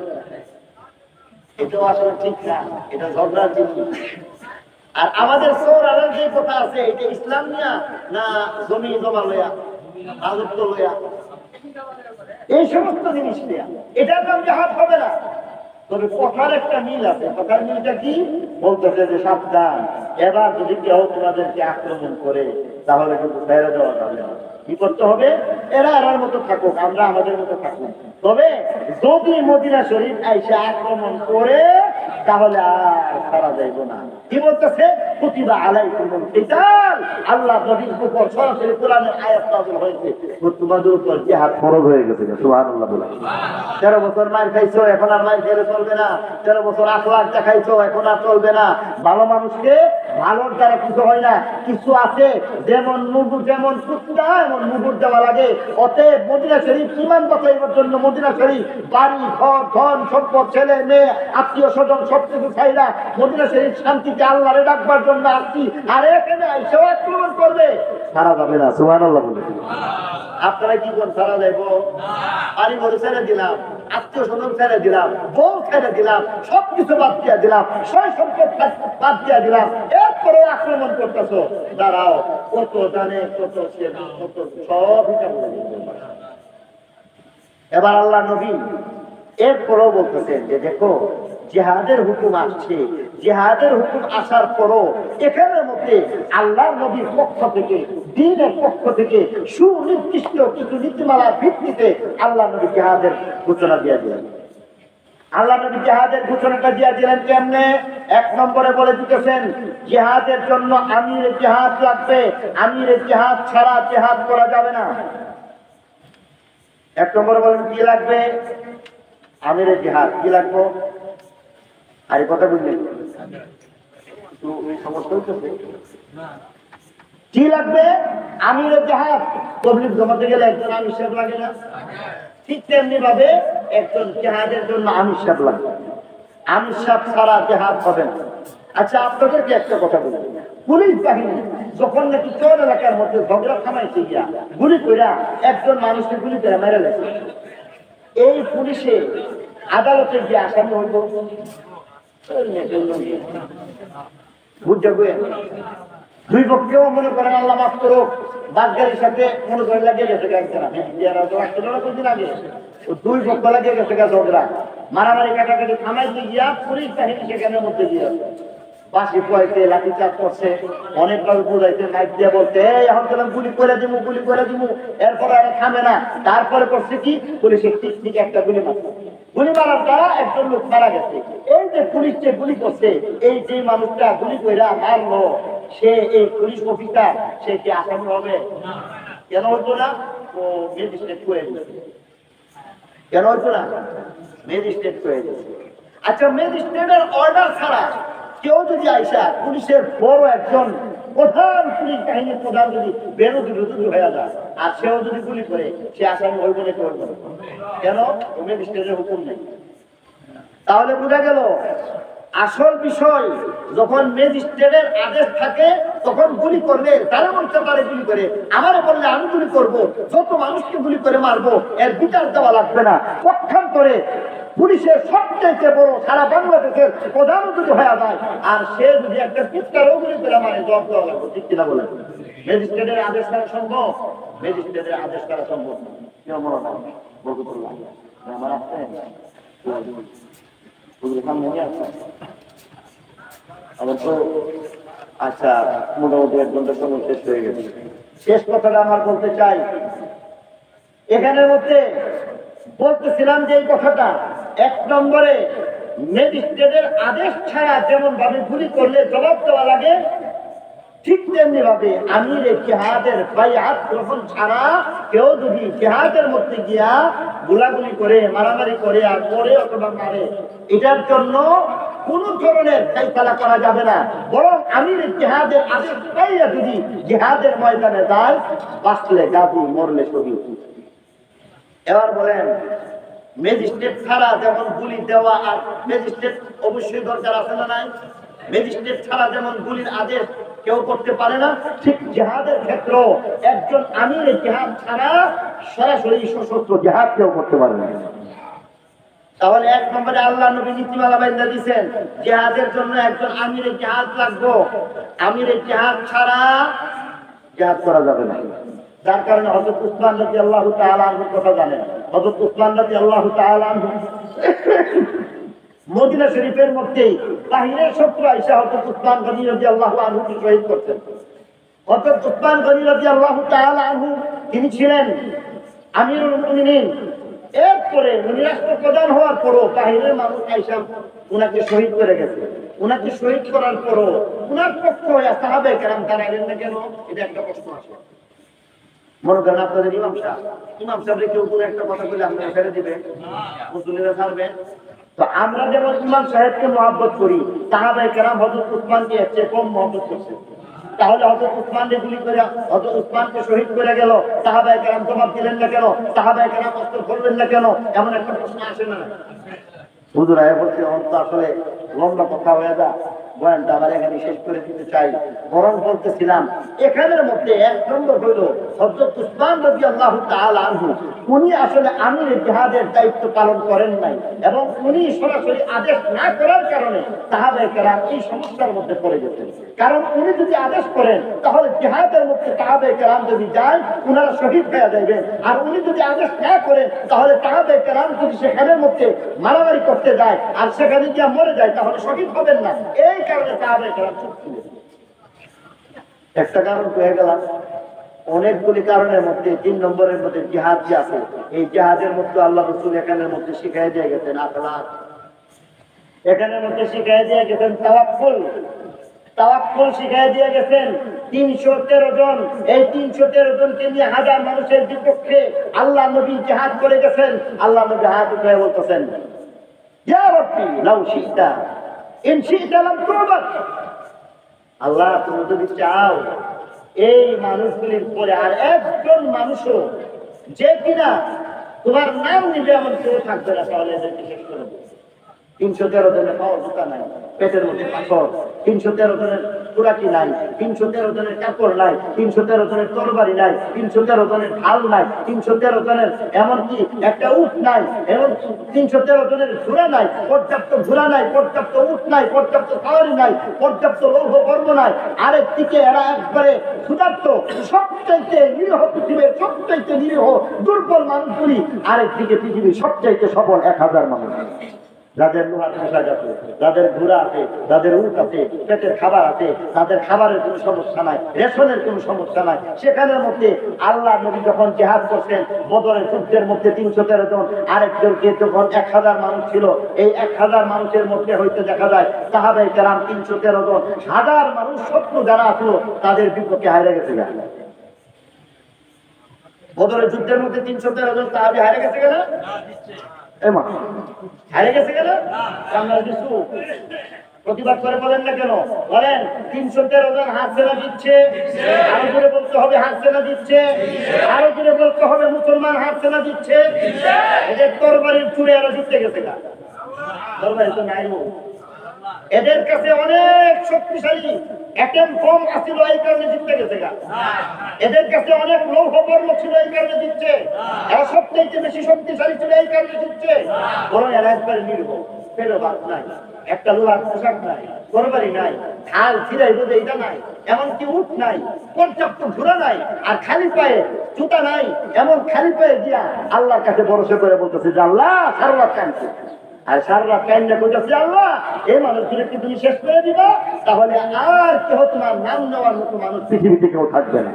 এটাও আসলে ঠিক না, এটা ঝগড়ার জিনিস। আর আমাদের সৌরানোর যে কথা আছে এটা ইসলাম নিয়া না জমি জমা লইয়া, রাজত্ব লইয়া, এই সমস্ত জিনিস নিয়া, এটার নাম জিহাদ হবে না। তবে কথার একটা মিল আছে। কথার মিলটা কি? বলতেছে যে সাবধান, এবার যদি কেউ তোমাদেরকে আক্রমণ করে তাহলে কিন্তু ছেড়ে দেওয়া যাবে না। কি করতে হবে? এরার মতো থাকুক, আমরা আমাদের মতো থাকুক। তবে যদি মদিনা শরীফ আইসা আক্রমণ করে তাহলে আর ছাড়া যাইব না। কি বলতেছে? কুতিবা আলাইকুমুল কিতাল, আল্লাহ নবীর উপর সরাসরি কোরআনের আয়াত নাযিল হয়েছে, তোমাদের উপর জিহাদ ফরজ হয়ে গেছে। সুবহানাল্লাহ বলে 13 বছর মার খাইছো, এখন আর মার খেলে চলবে না। 13 বছর আখলাক দেখাইছো, এখন আর চলবে না। ভালো মানুষকে ভালোর দ্বারা কিছু হয় না, কিছু আছে যেমন মুগুর, যেমন কুত্তা এমন মুগুর দেওয়া লাগে। অতএব মদিনা শরীফ ঈমান বাঁচাইবার জন্য মদিনা শরীফ বাড়ি ঘর ধন সম্পদ ছেলে মেয়ে আত্মীয় স্বজন সবকিছু চাইলা মদিনা শরীফ শান্তিতে আল্লাহরে ডাকবার জন্য আসছি, আর এখানে আইসাও আক্রমণ করবে, সারা যাবে না। সুবহানাল্লাহ বলে আপনারা কি করেন? সারা যাইব? বাড়ি ঘরে ছেড়ে দিলাম, আত্মীয় স্বজন ছেড়ে দিলাম, বউ ছেড়ে দিলাম, সবকিছু বাদ দিয়া দিলাম, সয় সম্পদ বাদ দিয়া দিলাম, এরপরে আক্রমণ করতেছো। দাঁড়াও, কত জানে কত কত সব হিসাব করে দিবে। এবার আল্লাহ নবী এরপরও বলতেছেন যে দেখো জিহাদের হুকুম আসছে, জিহাদের হুকুম আসার পরও এখানের মধ্যে আল্লাহ নবীর পক্ষ থেকে, দ্বীনের পক্ষ থেকে সুনির্দিষ্ট কিছু নীতিমালার ভিত্তিতে আল্লাহ নবী জিহাদের ঘোষণা দিয়ে দিলেন। আল্লাহ নবী জিহাদের ঘোষণাটা দিয়ে দিলেন কেমনে? 1 নম্বরে বলে দিতেছেন জিহাদের জন্য আমিরে জিহাদ লাগবে, আমিরে জিহাদ ছাড়া জিহাদ করা যাবে না। 1 নম্বরে বলেন কি লাগবে? আমিরে জিহাদ। কি লাগবে? আর কথা বুঝলেন? কি লাগবে? আমিরে জিহাদ। তবলিগ জমাতে গেলে একজন আমির সাহেব লাগে না? ঠিক তেমনি ভাবে একজন জিহাদের জন্য আমির সাহেব লাগবে। আমির সাহেব ছাড়া জিহাদ হবে না। আচ্ছা, আপনাদেরকে একটা কথা বলি, পুলিশ বাহিনী যখন নাকি চোর এলাকার মধ্যে ঝগড়া থামাইছে গিয়া গুলি কইরা একজন মানুষকে গুলি করে মেরে লেছে, এই পুলিশে আদালতে গিয়ে আসামি হইব? বুঝতে গিয়ে দুই পক্ষেও মনে করেন আল্লাহ মাফ করুক, বাদগাড়ির সাথে মনে করে লাগিয়ে গেছে কদিন আগে, দুই পক্ষ লাগিয়ে গেছে ঝগড়া, মারামারি কাটাকাটি থামাইতে গিয়া পুলিশ বাহিনী সেখানের মধ্যে গিয়ে বাসি পোয়াইতে লাঠিচার্জ করছে, অনেকভাবে বুঝাইতে, মাইক দিয়ে বলতে এখন গেলাম গুলি করে দিবো, গুলি করে দিবো, এরপরে আর থামে না। তারপরে করছে কি, পুলিশের ঠিক ঠিক একটা গুলি মারছে, গুলি মারার দ্বারা একজন লোক মারা গেছে। এই যে পুলিশ যে গুলি করছে, এই যে মানুষটা গুলি কইরা মারলো, সে এই পুলিশ অফিসার, সে কি আসামি হবে? কেন হইতো না? ও ম্যাজিস্ট্রেট করে দিচ্ছে। কেন হইতো না? ম্যাজিস্ট্রেট করে দিচ্ছে। আচ্ছা, ম্যাজিস্ট্রেটের অর্ডার ছাড়া কেউ যদি আইসা পুলিশের বড় একজন প্রধান পুলিশ বাহিনীর প্রধান যদি বিরোধী হয়ে যায় আর সেও যদি গুলি করে, সে আসামি হইব না? কেউ কেন? ম্যাজিস্ট্রেটের হুকুম নেই। তাহলে বোঝা গেল আসল বিষয় যখন ম্যাজিস্ট্রেটের আদেশ থাকে তখন গুলি করলে তারা মনটা তারে গুলি করে, আমারে বললে আমি গুলি করব, যত মানুষকে গুলি করে মারবো, এর বিচার দেওয়া লাগবে না। পক্ষান্তরে পুলিশের সবচেয়ে বড় সারা বাংলাদেশের প্রধান যদি হয়ে যায় আর সে যদি একটা চিৎকারও গুলি করে মারে, জবাব দেওয়া লাগবে। ঠিক কিনা বলেন? ম্যাজিস্ট্রেটের আদেশ করা সম্ভব? ম্যাজিস্ট্রেটের আদেশ করা সম্ভব না। কেউ মনে না বলবুল্লাহ আমার আছে আমার তো। আচ্ছা, মোটামুটি 1 ঘন্টার সময় শেষ হয়ে গেছে। শেষ কথাটা আমার বলতে চাই, এখানের মধ্যে বলতেছিলাম যে এই কথাটা 1 নম্বরে ম্যাজিস্ট্রেটের আদেশ ছাড়া যেমন ভাবে গুলি করলে জবাব দেওয়া লাগে, ঠিক তেমনি ভাবে আমিরে জিহাদের বাইআত গ্রহণ ছাড়া কেউ যদি জিহাদের মধ্যে গিয়া গোলাগুলি করে, মারামারি করে আর পরে অথবা মারে, এটার জন্য কোন ধরনের ফায়সালা করা যাবে না। বরং আমিরে জিহাদের আদেশ পাইয়া যদি জিহাদের ময়দানে যায়, বাঁচলে গাজী, মরলে শহীদ। এবার বলেন, ম্যাজিস্ট্রেট ছাড়া যেমন গুলি দেওয়া, আর ম্যাজিস্ট্রেট অবশ্যই দরকার আছে না নাই? ম্যাজিস্ট্রেট ছাড়া যেমন গুলির আদেশ কেউ করতে পারে না, ঠিক জিহাদের ক্ষেত্রেও একজন আমিরে জিহাদ ছাড়া সরাসরি সশস্ত্র জিহাদ কেউ করতে পারে না। তাহলে 1 নম্বরে আল্লাহ নবী নীতিমালা বাইন্দা দিয়েছেন, জিহাদের জন্য একজন আমিরে জিহাদ লাগবে, আমিরে জিহাদ ছাড়া জিহাদ করা যাবে না। যার কারণে হযরত উসমান রাদিয়াল্লাহু তাআলা আনহুর কথা জানেন। হযরত উসমান রাদিয়াল্লাহু তাআলা আনহু মদিনা শরীফের মধ্যেই বাহিরের শত্রু আইসা হযরত উসমান গনি রাদিয়াল্লাহু আনহুকে শহীদ করতেন। হযরত উসমান গনি রাদিয়াল্লাহু তাআলা আনহু তিনি ছিলেন আমিরুল মুমিনিন। এরপরে উনি রাষ্ট্রপ্রধান হওয়ার পরও বাহিরের মানুষ আইসা উনাকে শহীদ করে গেছে। উনাকে শহীদ করার পরও উনার পক্ষ হয়ে সাহাবায়ে কেরাম দাঁড়ালেন না কেন? এটা একটা প্রশ্ন আছে। মনে করেন আপনাদের ইমাম সাহেব কেউ কোনো একটা কথা বলে আপনারা ছেড়ে দিবেন, মুসলিমরা ছাড়বেন? তো আমরা যেমন ইমাম সাহেবকে মহব্বত করি, সাহাবায়ে কেরাম হযরত উসমানকে এর চেয়ে কম মহব্বত করছে। তাহলে হযরত উসমানকে গুলি করে হযরত উসমানকে শহীদ করে গেল, সাহাবায়ে কেরাম জবাব দিলেন না কেন? সাহাবায়ে কেরাম অস্ত্র করলেন না কেন? এমন একটা প্রশ্ন আসে না? হুজুর আয়া বলছে অন্ত আসলে লম্বা কথা হয়ে যা, বয়ানটা আমার এখানে শেষ করে দিতে চাই। বরং বলতেছিলাম এখানের মধ্যে এক নম্বর হইল হযরত উসমান রাদিয়াল্লাহু তাআলা আনহু, উনি আসলে আমির জিহাদের দায়িত্ব পালন করেন নাই এবং উনি সরাসরি আদেশ না করার কারণে সাহাবায়ে কেরাম এই সমস্যার মধ্যে পড়ে গেছেন। কারণ উনি যদি আদেশ করেন তাহলে জিহাদের মধ্যে সাহাবায়ে কেরাম যদি যায় উনারা শহীদ হয়ে যাবেন, আর উনি যদি আদেশ না করেন তাহলে সাহাবায়ে কেরাম যদি সেখানের মধ্যে মারামারি করতে যায় আর সেখানে গিয়ে মরে যায় তাহলে শহীদ হবেন না। এই কারণে সাহাবায়ে কেরাম চুপ ছিলেন। একটা কারণ হয়ে গেল, অনেকগুলি কারণের মধ্যে 3 নম্বরের মধ্যে জিহাদ যে আছে, এই জিহাদের মধ্যে আল্লাহ রাসূল এখানের মধ্যে শিখাই দিয়ে গেছেন আখলাক, এখানের মধ্যে শিখাই দিয়ে গেছেন তাওয়াক্কুল শিখাই দিয়ে গেছেন। 313 জন, এই 313 জনকে নিয়ে হাজার মানুষের বিপক্ষে আল্লাহ নবী জিহাদ করে গেছেন। আল্লাহ নবী হাত উঠে বলতেছেন ইয়া রাব্বি লাউ শি'তা ইন শি'তা লাম তু'বাদ। আল্লাহ তুমি যদি চাও এই মানুষগুলির পরে আর একজন মানুষও যে কিনা তোমার নাম নিবে এমন কেউ থাকবে না, তাহলে এদেরকে শেষ করে দেবে। 313 জনের পাওয়ার জুতা নাই, পেটের মধ্যে পাথর, 313 জনের পুরাকি নাই, 313 জনের কাপড় নাই, 313 জনের তরবারি নাই, 313 জনের ঢাল নাই, 313 জনের এমনকি একটা উট নাই, এমন 313 জনের ঘোড়া নাই, পর্যাপ্ত ঘোড়া নাই, পর্যাপ্ত উট নাই, পর্যাপ্ত সাওয়ারি নাই, পর্যাপ্ত লৌহ কর্ম নাই। আরেক দিকে এরা একবারে ক্ষুধার্ত, সবচাইতে নিরীহ, পৃথিবীর সবচাইতে নিরীহ দুর্বল মানুষগুলি, আরেক দিকে পৃথিবীর সবচাইতে সবল 1000 মানুষ, যাদের লোহার পোশাক আছে, যাদের ঘোড়া আছে, যাদের উট আছে, পেটের খাবার আছে, তাদের খাবারের কোনো সমস্যা নাই, রেশনের কোনো সমস্যা নাই। সেখানের মধ্যে আল্লাহ নবী যখন জিহাদ করছেন বদরের যুদ্ধের মধ্যে 313 জন, আরেকজনকে যখন 1000 মানুষ ছিল, এই 1000 মানুষের মধ্যে হইতে দেখা যায় সাহাবায়ে কেরাম 313 জন, হাজার মানুষ শত্রু যারা ছিল তাদের বিপক্ষে হারিয়ে গেছে। বদরের যুদ্ধের মধ্যে 313 জন সাহাবী হারিয়ে গেছে কেন? হারিয়ে গেছে কেন? প্রতিবাদ করে বলেন না কেন? বলেন 313 জন হাসছে না দিচ্ছে? আরো জোরে বলতে হবে হাসছে না দিচ্ছে? আরো জোরে বলতে হবে মুসলমান হাসছে না দিচ্ছে? এদের তরবারির চুড়ে এরা জিততে গেছে না, তরবারি তো নাই। এদের কাছে অনেক শক্তিশালী অ্যাটম বোম ছিল, এই কারণে জিততে গেছে গা। এদের কাছে অনেক লৌহ বর্ম ছিল, এই কারণে জিতছে। এরা সবচেয়ে বেশি শক্তিশালী ছিল, এই কারণে জিতছে। বরং এরা একবারে নির্ভর, ফেরো বাদ নাই, একটা লোহার পোশাক নাই, তরবারি নাই, ঢাল ছিড়াই বোঝে এটা নাই, এমনকি উট নাই, পর্যাপ্ত ঘোড়া নাই, আর খালি পায়ে জুতা নাই। এমন খালি পায়ে গিয়া আল্লাহর কাছে ভরসা করে বলতেছে যে আল্লাহ সারা রাত কাঁদছে, আর সারা রাত কান্না করতেছে আল্লাহ এই মানুষগুলোকে তুমি শেষ করে দিবা, তাহলে আর কেউ তোমার নাম নেওয়ার মতো মানুষ পৃথিবীতে কেউ থাকবে না।